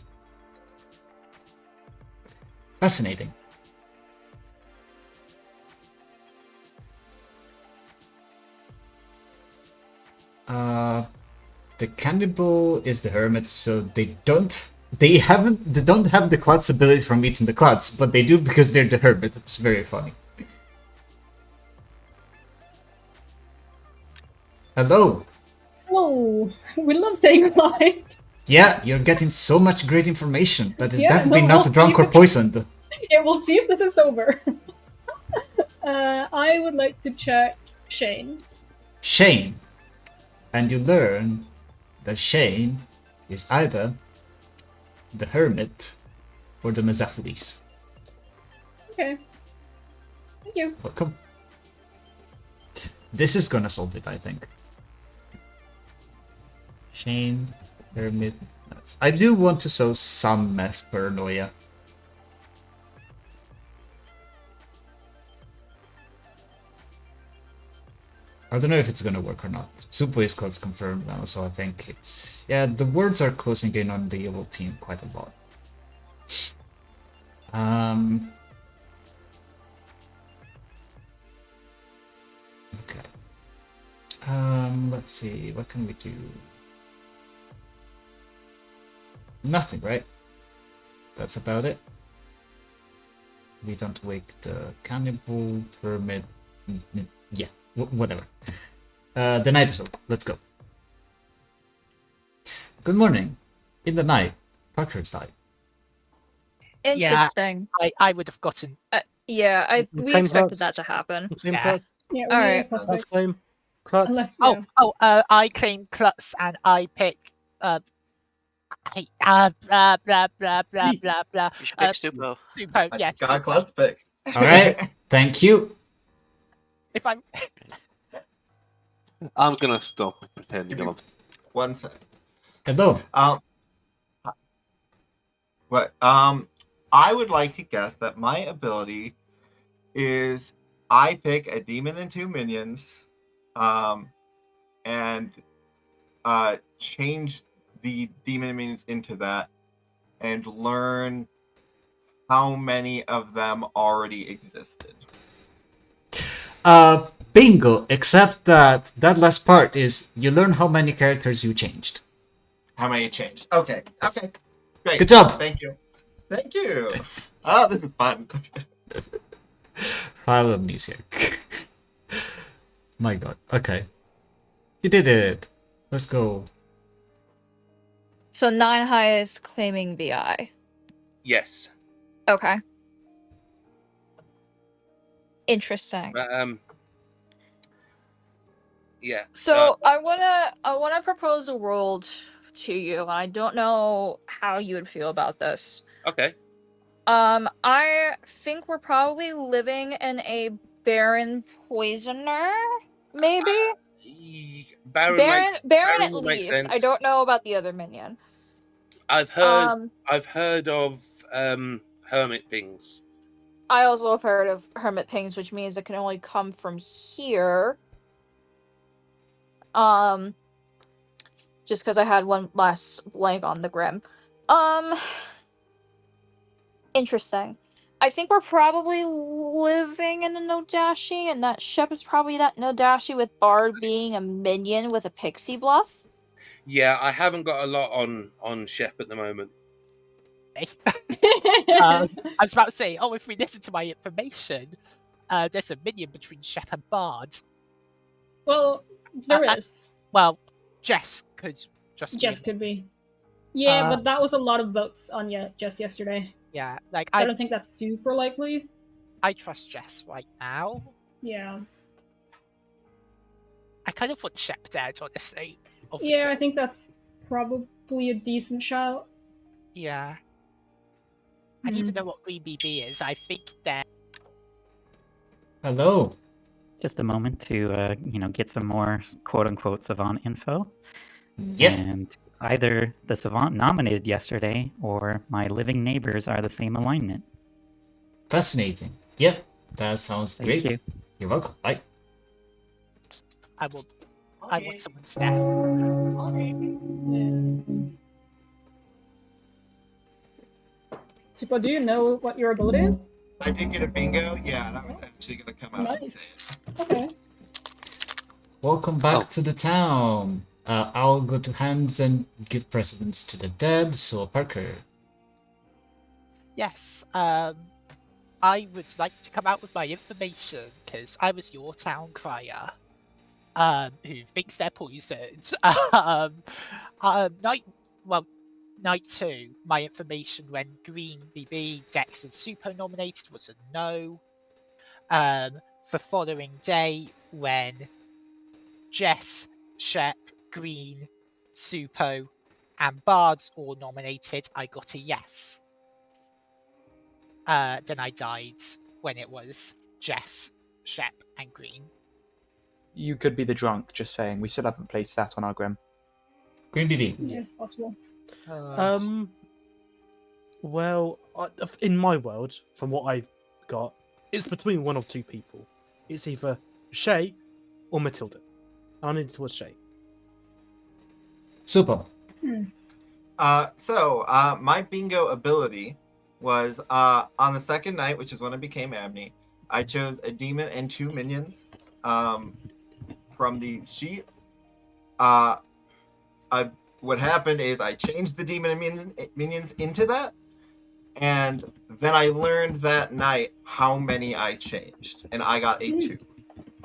Fascinating. The cannibal is the hermit, so they don't have the Klutz ability from eating the Klutz, but they do because they're the hermit. It's very funny. Hello. Hello. We love staying alive. Yeah, you're getting so much great information. That is Yeah, definitely no, not we'll drunk see or if poisoned. Yeah, we'll see if this is sober. I would like to check Shane. Shane. And you learn that Shane is either the hermit or the Mesophiles. Okay. Thank you. Welcome. This is gonna solve it, I think. Shane, hermit. I do want to sow some mass paranoia. I don't know if it's gonna work or not. Super is close confirmed now, so I think it's... Yeah, the words are closing in on the evil team quite a lot. Okay. Let's see, what can we do? Nothing, right? That's about it. We don't wake the cannibal, hermit, yeah. Whatever. The night is over. Let's go. Good morning. In the night, Parker's died. Interesting. Yeah, I would have gotten. Yeah, we Claim expected Klutz. that to happen. Claim Yeah. Klutz. Yeah, All right. Let's claim Klutz. Unless, I claim Klutz and I pick. Blah blah blah blah blah blah. You should pick Stupo. Stupo, yeah. Got Klutz pick. All right. Thank you. If I'm. I'm gonna stop pretending I'm. One sec. Hello. What? I would like to guess that my ability is I pick a demon and 2 minions, and change the demon and minions into that, and learn how many of them already existed. Bingo, except that last part is you learn how many characters you changed. How many changed? Okay. Okay. Great. Good job. Thank you. Thank you. Oh, this is fun. File amnesia. My god. Okay. You did it. Let's go. So 9 high is claiming VI. Yes. Okay. Interesting. Yeah. So I wanna propose a world to you, and I don't know how you would feel about this. Okay. I think we're probably living in a Baron Poisoner, maybe? Baron at would make least. sense. I don't know about the other minion. I've heard of hermit pings. I also have heard of hermit pings, which means it can only come from here. Just because I had one last blank on the Grim. Interesting. I think we're probably living in the Nodashi, and that Shep is probably that Nodashi with Bard being a minion with a pixie bluff. Yeah, I haven't got a lot on Shep at the moment. I was about to say, if we listen to my information, there's a minion between Shep and Bard. Well, there is. Well, Jess could just Jess could be. Yeah, but that was a lot of votes on Jess yesterday. Yeah, I don't think that's super likely. I trust Jess right now. Yeah. I kind of want Shep dead, honestly. Yeah, I think that's probably a decent shout. Yeah. I need to know what Green BB is. I think that. Hello. Just a moment to get some more quote-unquote savant info. Yeah. And either the savant nominated yesterday or my living neighbors are the same alignment. Fascinating. Yeah, that sounds Thank great. you. You're welcome. Bye. I want someone's death. Super, do you know what your ability is? I did get a bingo. Yeah, and I was actually gonna come out. Nice. Okay. Welcome back to the town. I'll go to hands and give precedence to the dead, so Parker. Yes, I would like to come out with my information, because I was your town crier, who thinks they're poisoned. Night 2, my information when Green, BB, Dex, and Super nominated was a no. The following day, when Jess, Shep, Green, Supo, and Bards all nominated, I got a yes. Then I died when it was Jess, Shep, and Green. You could be the drunk, just saying. We still haven't placed that on our Grim. Green BB. Yeah, it's possible. Well, in my world, from what I've got, it's between one of two people. It's either Shay or Matilda. I need towards Shay. Super. My bingo ability was on the second night, which is when I became Abney, I chose a demon and 2 minions from the sheet. What happened is I changed the demon and minions into that, and then I learned that night how many I changed, and I got a 2.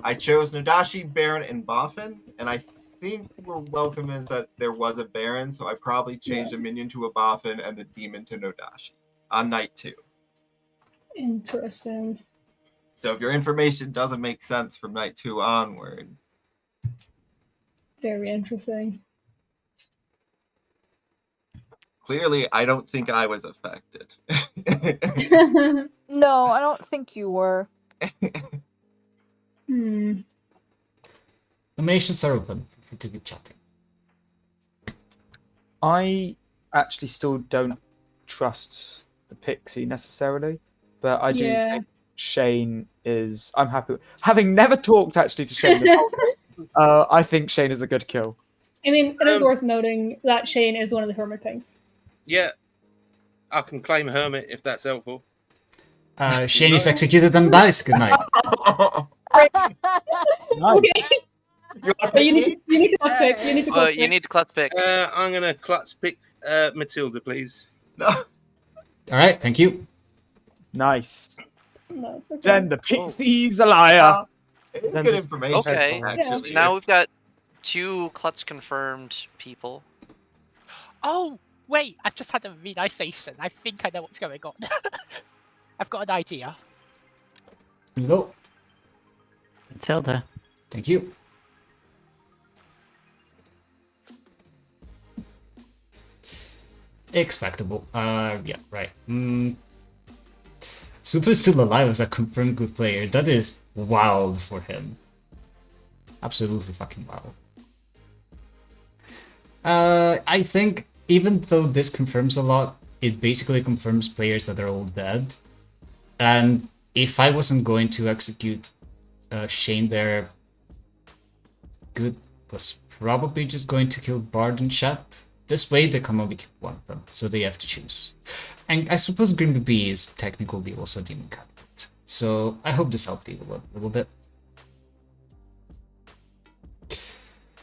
I chose Nodashi, Baron, and Boffin, and I think we're welcome is that there was a Baron, so I probably changed a minion to a Boffin and the demon to Nodashi on night 2. Interesting. So if your information doesn't make sense from night 2 onward. Very interesting. Clearly, I don't think I was affected. No, I don't think you were. Nominations are open. Feel free to keep chatting. I actually still don't trust the Pixie necessarily, but I do think Shane is. I'm happy. Having never talked actually to Shane this whole time, I think Shane is a good kill. I mean, it is worth noting that Shane is one of the hermit pings. Yeah, I can claim Hermit if that's helpful. Shane is executed and dies. Good night. Nice. Okay. You want to You pick me? need to clutch pick. You need to clutch You pick. need to clutch pick. I'm gonna clutch pick Matilda, please. No. All right, thank you. Nice. No, it's okay. Then the pixie's a liar. It's Then good this- information, Okay, actually. now we've got 2 clutch confirmed people. Oh, wait, I've just had a realization. I think I know what's going on. I've got an idea. Go. Matilda. Thank you. Expectable. Yeah, right. Super's still alive as a confirmed good player. That is wild for him. Absolutely fucking wild. I think even though this confirms a lot, it basically confirms players that are all dead. And if I wasn't going to execute Shane there, good was probably just going to kill Bard and Shep. This way they can only kill one of them, so they have to choose. And I suppose Grim BB is technically also a demon candidate. So I hope this helped you a little bit.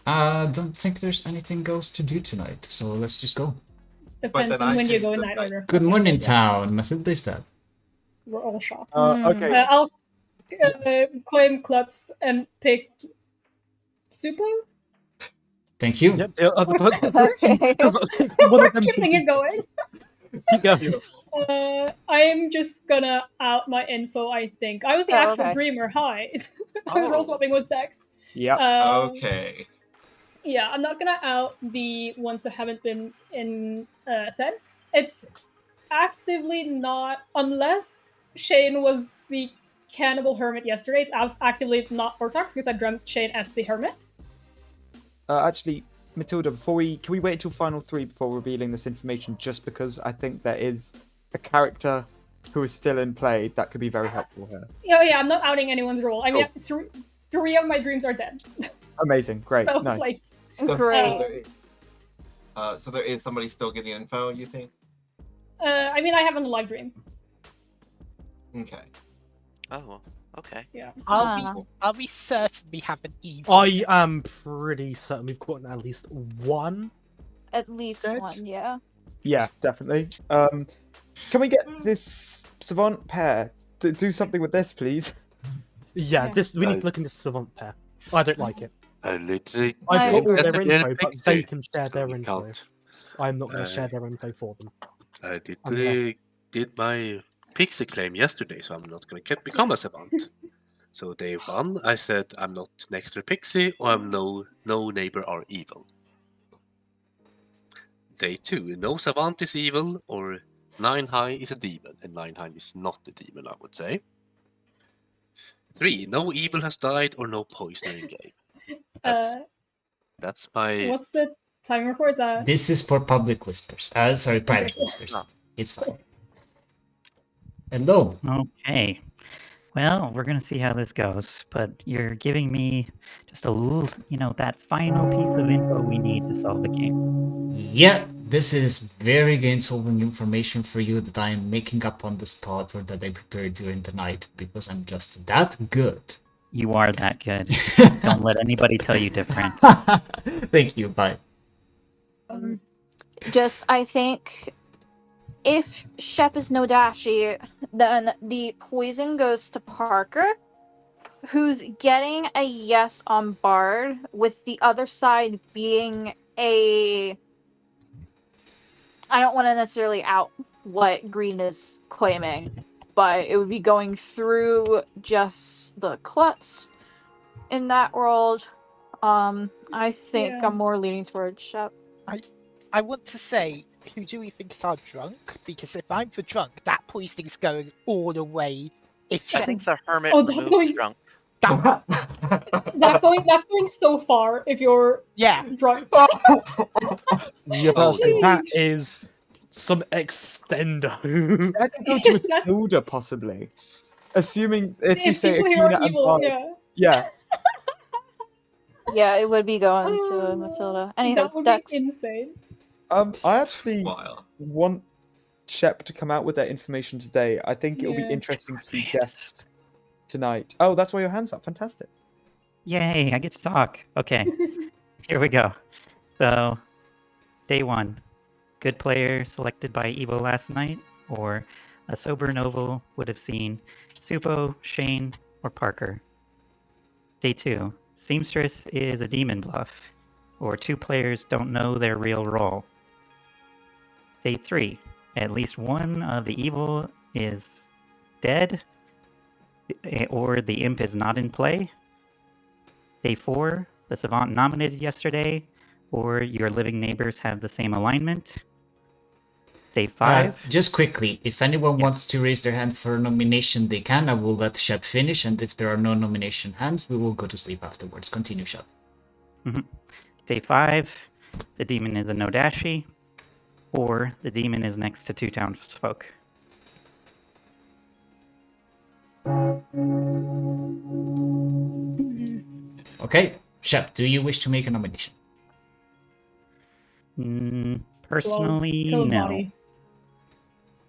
Don't think there's anything else to do tonight, so let's just go. Depends on when you go in that order. Good morning, town. Mathilda is dead. We're all shocked. Okay. I'll claim Klutz and pick Supo. Thank you. Yep, the other Okay. one of them. Keeping it going. Keep going. I'm just gonna out my info, I think. I was the Oh, actual okay. dreamer. Hi. I was roll swapping with Dex. Yeah. Okay. Yeah, I'm not gonna out the ones that haven't been said. It's actively not, unless Shane was the cannibal hermit yesterday, it's actively not Ortox because I dreamt Shane as the hermit. Actually, Matilda, can we wait until final 3 before revealing this information? Just because I think there is a character who is still in play that could be very helpful here. Yeah, I'm not outing anyone's role. I mean, three of my dreams are dead. Amazing, great, So, nice. like, Great. So there is somebody still getting info, you think? I mean, I have a live dream. Okay. Oh, okay. Yeah. Are we certain we have an evil? I am pretty certain we've gotten at least one. At least Dead? one, yeah. Yeah, definitely. Can we get this savant pair to do something with this, please? Yeah, we need to look into savant pair. I don't like it. I literally. I've got all That's their the info, but pixie, they can share so their we info. can't. I'm not going to share their info for them. I literally did my pixie claim yesterday, so I'm not going to become a savant. So day 1, I said I'm not next to a pixie, or I'm no neighbor are evil. Day 2, no savant is evil, or 9 high is a demon, and 9 high is not a demon, I would say. 3, no evil has died, or no poison in game. That's my. What's the timer for? Is that? This is for public whispers. Sorry, private whispers. It's fine. Hello. Okay. Well, we're gonna see how this goes, but you're giving me just a little, that final piece of info we need to solve the game. Yeah, this is very game-solving information for you that I am making up on the spot or that I prepared during the night because I'm just that good. You are that good. Don't let anybody tell you different. Thank you. Bye. I think if Shep is no Dashi, then the poison goes to Parker, who's getting a yes on Bard, with the other side being a... I don't want to necessarily out what Green is claiming, but it would be going through just the Klutz in that world. I think I'm more leaning towards Shep. I want to say, who do we think is our drunk? Because if I'm the drunk, that poisoning is going all the way. If I think the hermit Oh, that's removed going- the drunk. That's going so far. If you're drunk. Yeah, that is some extendo. I think go to Matilda, possibly. Assuming if you say people here are Akina and evil, Bard. yeah. Yeah, it would be going to Matilda. Anyway, That would Dex. be insane. I actually want Shep to come out with that information today. I think it'll be Yeah. interesting to see guests tonight. Oh, that's why your hand's up. Fantastic. Yay, I get to talk. Okay, here we go. So, day 1. Good player selected by Evo last night, or a sober noble would have seen Supo, Shane, or Parker. Day 2. Seamstress is a demon bluff, or 2 players don't know their real role. Day 3. At least one of the evil is dead, or the imp is not in play. Day 4. The savant nominated yesterday, or your living neighbors have the same alignment. Day 5. Just quickly, if anyone wants to raise their hand for a nomination, they can. I will let Shep finish, and if there are no nomination hands, we will go to sleep afterwards. Continue, Shep. Day 5. The demon is a Nodashi, or the demon is next to 2 townsfolk. Okay, Shep, do you wish to make a nomination? Personally, Kill a no. body.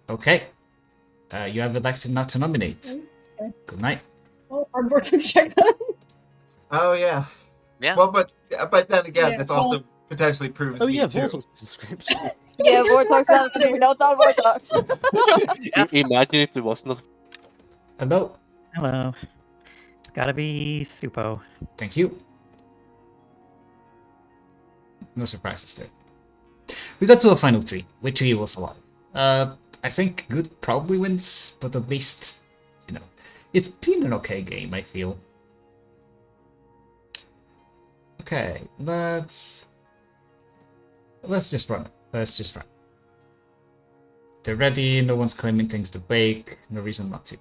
Okay. You have elected not to nominate. Okay. Good night. Well, our vortex check then. Oh yeah. Yeah. Well, but then again, Yeah, this well- also potentially proves Oh me yeah, too. Vortex is a script. Yeah, Vortex on the we know it's not Vortex. Imagine if it was not. Hello. Hello. It's gotta be Supo. Thank you. No surprises there. We got to a final 3, with 2 evils alive. I think good probably wins, but at least, it's been an okay game, I feel. Okay, let's just run it. Let's just run. They're ready, no one's claiming things to bake, no reason not to.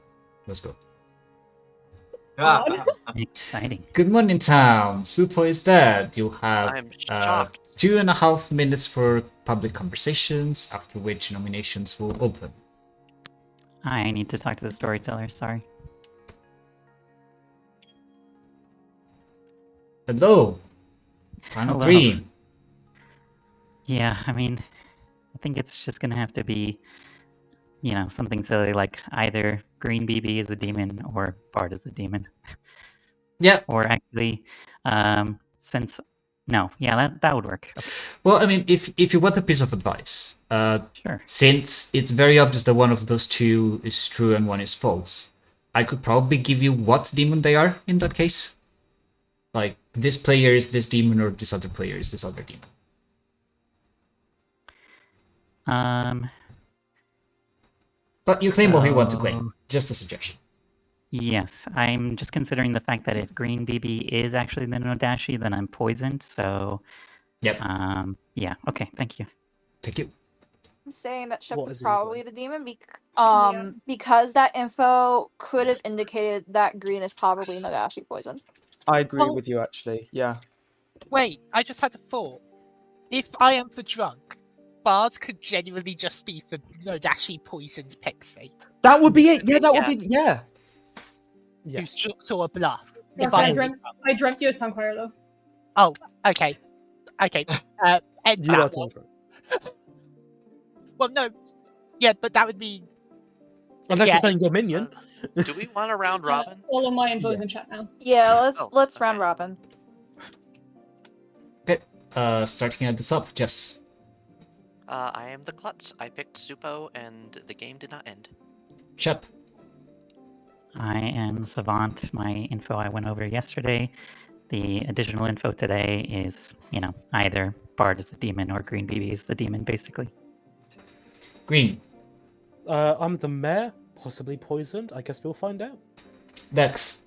Let's go. Exciting. Good morning, town. Supo is dead. You'll have I'm shocked. 2.5 minutes for public conversations, after which nominations will open. I need to talk to the storyteller, sorry. Hello. Final Hello. 3. Yeah, I mean, I think it's just gonna have to be, something silly like either Green BB is a demon or Bard is a demon. Yeah. Or actually, that would work. Okay. Well, I mean, if you want a piece of advice, Sure. since it's very obvious that one of those 2 is true and 1 is false, I could probably give you what demon they are in that case. Like, this player is this demon, or this other player is this other demon. But you claim what you want to claim. Just a suggestion. Yes, I'm just considering the fact that if Green BB is actually the Nodashi, then I'm poisoned, so... Yep. Yeah, okay, thank you. Thank you. I'm saying that Shep What is is probably the demon because that info could have indicated that Green is probably Nagashi poison. I agree Well- with you, actually. Yeah. Wait, I just had a thought. If I am the drunk, Bard could genuinely just be the Nodashi poisoned Pixie. That would be it. Yeah, that would be. Yeah. Who's saw a bluff. Yeah, If I I'm the dreamt, I dreamt you as Tom Clare though. Oh, okay. Okay. End You are that one. Tom. Well, no. Yeah, but that would be. Unless Yeah. you're playing Dominion. Do we want a round robin? All of my info is in chat now. Yeah, Oh, let's round robin. Okay. Starting at the top, Jess. I am the klutz. I picked Supo, and the game did not end. Shep. I am Savant. My info I went over yesterday. The additional info today is, either Bard is the demon or Green BB is the demon, basically. Green. I'm the mayor, possibly poisoned. I guess we'll find out. Dex.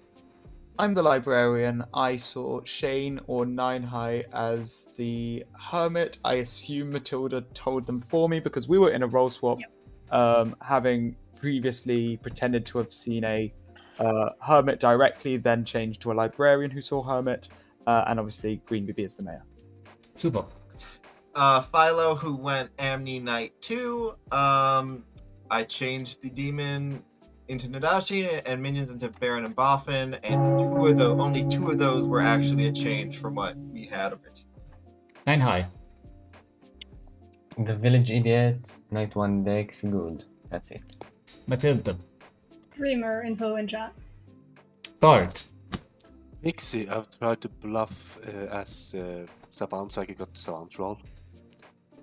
I'm the librarian. I saw Shane or Nine High as the hermit. I assume Matilda told them for me because we were in a role swap, having previously pretended to have seen a hermit directly, then changed to a librarian who saw hermit, and obviously Green BB is the mayor. Super. Philo, who went Amni Knight 2. I changed the demon into Nadashi and minions into Baron and Boffin, and only two of those were actually a change from what we had originally. 9 High. The village idiot, night 1 Dex, good. That's it. Matilda. Dreamer info in chat. Bard. Pixie, I've tried to bluff as Savant, so I got the Savant roll.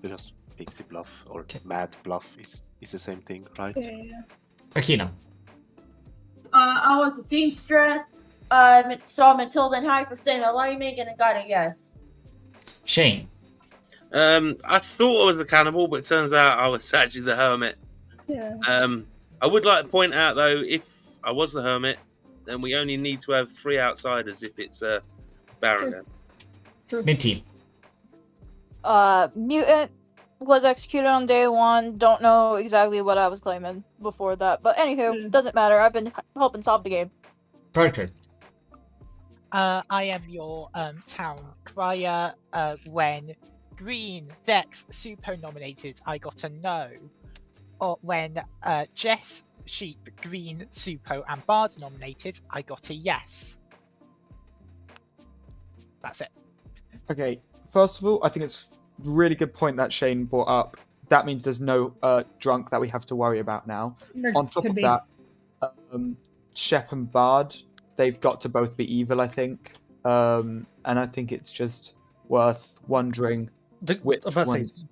Because Pixie bluff or Mad bluff is the same thing, right? Yeah. Akina. I was a seamstress. Saw Matilda and High for same alignment, and I got a yes. Shane. I thought I was the cannibal, but it turns out I was actually the hermit. Yeah. I would like to point out though, if I was the hermit, then we only need to have 3 outsiders if it's a Baron. Minty. Mutant was executed on day 1. Don't know exactly what I was claiming before that, but anywho, doesn't matter. I've been helping solve the game. Parker. I am your town crier. When Green, Dex, Super nominated, I got a no. Or when Jess, Sheep, Green, Supo, and Bard nominated, I got a yes. That's it. Okay, first of all, I think it's a really good point that Shane brought up. That means there's no drunk that we have to worry about now. There On top could of be. that, Shep and Bard, they've got to both be evil, I think. And I think it's just worth wondering which ones.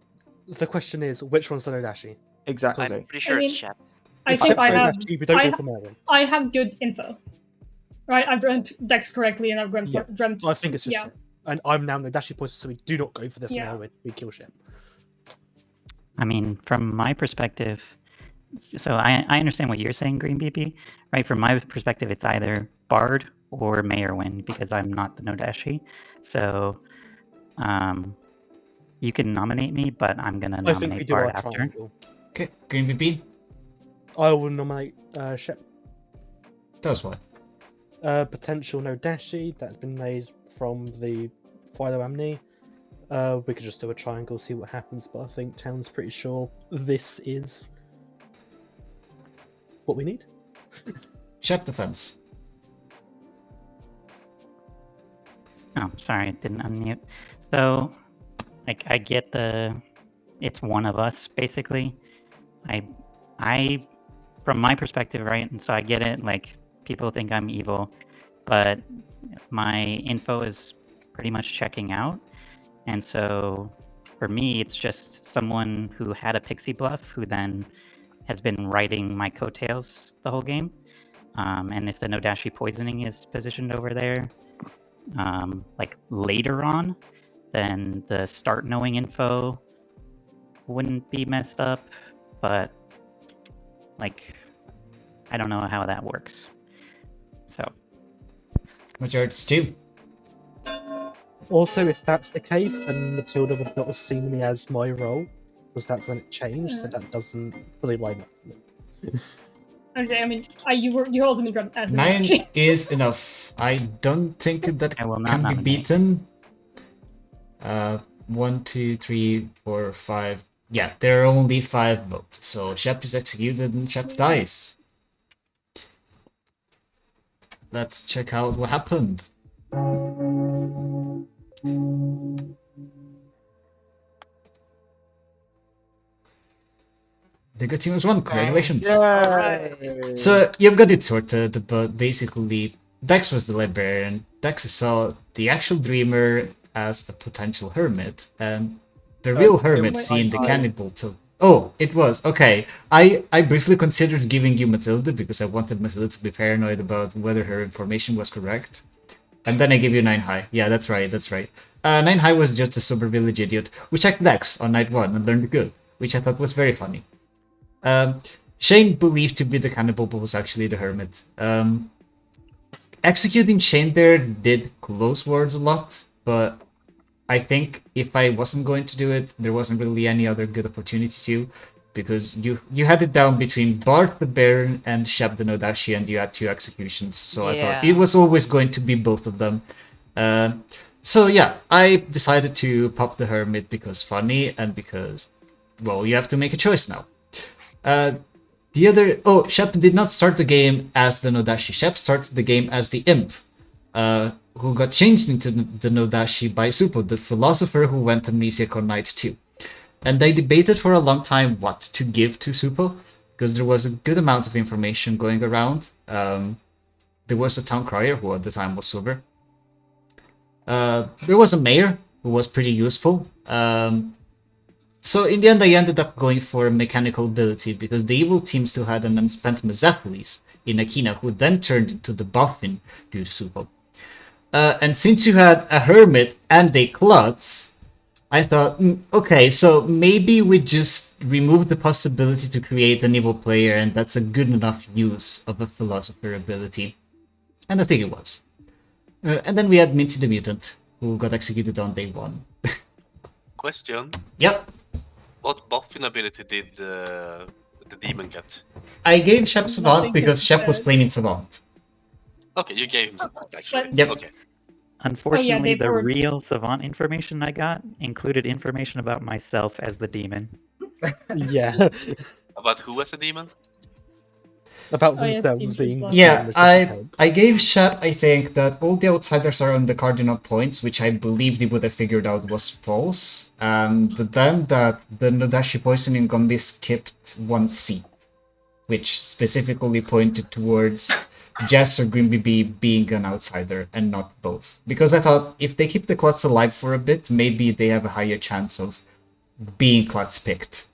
The question is, which one's the Nodashi? Exactly. I'm pretty sure it's Shep. I think I have. Nodashi, we don't go for Merwin. I have good info. Right, I've dreamt Dex correctly, and I've dreamt. I think it's just yeah. Shep. And I'm now Nodashi poison, so we do not go for this Yeah. Merwin. We kill Shep. I mean, from my perspective, so I understand what you're saying, Green BP, right? From my perspective, it's either Bard or Mayorwin because I'm not the Nodashi. So, you can nominate me, but I'm gonna I think we nominate do Bard our after. triangle. Okay, Green BP. I will nominate Shep. Does what? Potential Nodashi that's been made from the Philo Amni. We could just do a triangle, see what happens, but I think Town's pretty sure this is what we need. Shep defense. Oh, sorry, I didn't unmute. So, like, I get it's one of us, basically. I, from my perspective, right, and so I get it, like, people think I'm evil, but my info is pretty much checking out, and so, for me, it's just someone who had a pixie bluff, who then has been riding my coattails the whole game, and if the Nodashi poisoning is positioned over there, like later on, then the start knowing info wouldn't be messed up, but like I don't know how that works. So Majority Stu. Also, if that's the case, then Matilda would not have seen me as my role, because that's when it changed, so that doesn't really line up for me. I mean, you also been dreamt as a 9 Nodashi. is enough. I don't think that will not can be nominate. beaten. 1, 2, 3, 4, 5. Yeah, there are only 5 votes. So Shep is executed and Shep dies. Let's check out what happened. The good team was won. Congratulations. So you've got it sorted, but basically Dex was the librarian. Dex saw the actual dreamer as a potential hermit, and the real hermit seeing the cannibal too. Oh, it was. Okay. I briefly considered giving you Matilda because I wanted Matilda to be paranoid about whether her information was correct. And then I gave you 9 high. Yeah, that's right, that's right. 9 high was just a sober village idiot who checked Dex on night 1 and learned good, which I thought was very funny. Shane believed to be the cannibal, but was actually the hermit. Executing Shane there did close words a lot, but I think if I wasn't going to do it, there wasn't really any other good opportunity to, because you had it down between Bart the Baron and Shep the Nodashi, and you had 2 executions, so I thought it was always going to be both of them. So yeah, I decided to pop the hermit because funny, and because, well, you have to make a choice now. Shep did not start the game as the Nodashi. Shep started the game as the imp, who got changed into the Nodashi by Supo, the philosopher who went amnesiac on night 2. And they debated for a long time what to give to Supo, because there was a good amount of information going around. There was a town crier who at the time was sober. There was a mayor who was pretty useful. So in the end, I ended up going for mechanical ability because the evil team still had an unspent Mezephiles in Akina, who then turned into the Buffin due to Supo. And since you had a Hermit and a Klutz, I thought, okay, so maybe we just remove the possibility to create an evil player, and that's a good enough use of a Philosopher ability. And I think it was. And then we had Minty the Mutant, who got executed on day 1. Question. Yep. What buffing ability did the demon get? I gave Shep Savant because Shep was claiming Savant. Okay, you gave him Savant, actually. Yep. Okay. Unfortunately, they the were- real Savant information I got included information about myself as the demon. Yeah. About who as a demon? About Oh, yeah, it themselves seems being. like- Yeah, which doesn't help. I gave Shep, I think, that all the outsiders are on the cardinal points, which I believed he would have figured out was false, and then that the Nodashi poisoning only skipped 1 seat, which specifically pointed towards Jess or Grimby being an outsider and not both. Because I thought if they keep the Klutz alive for a bit, maybe they have a higher chance of being Klutz picked.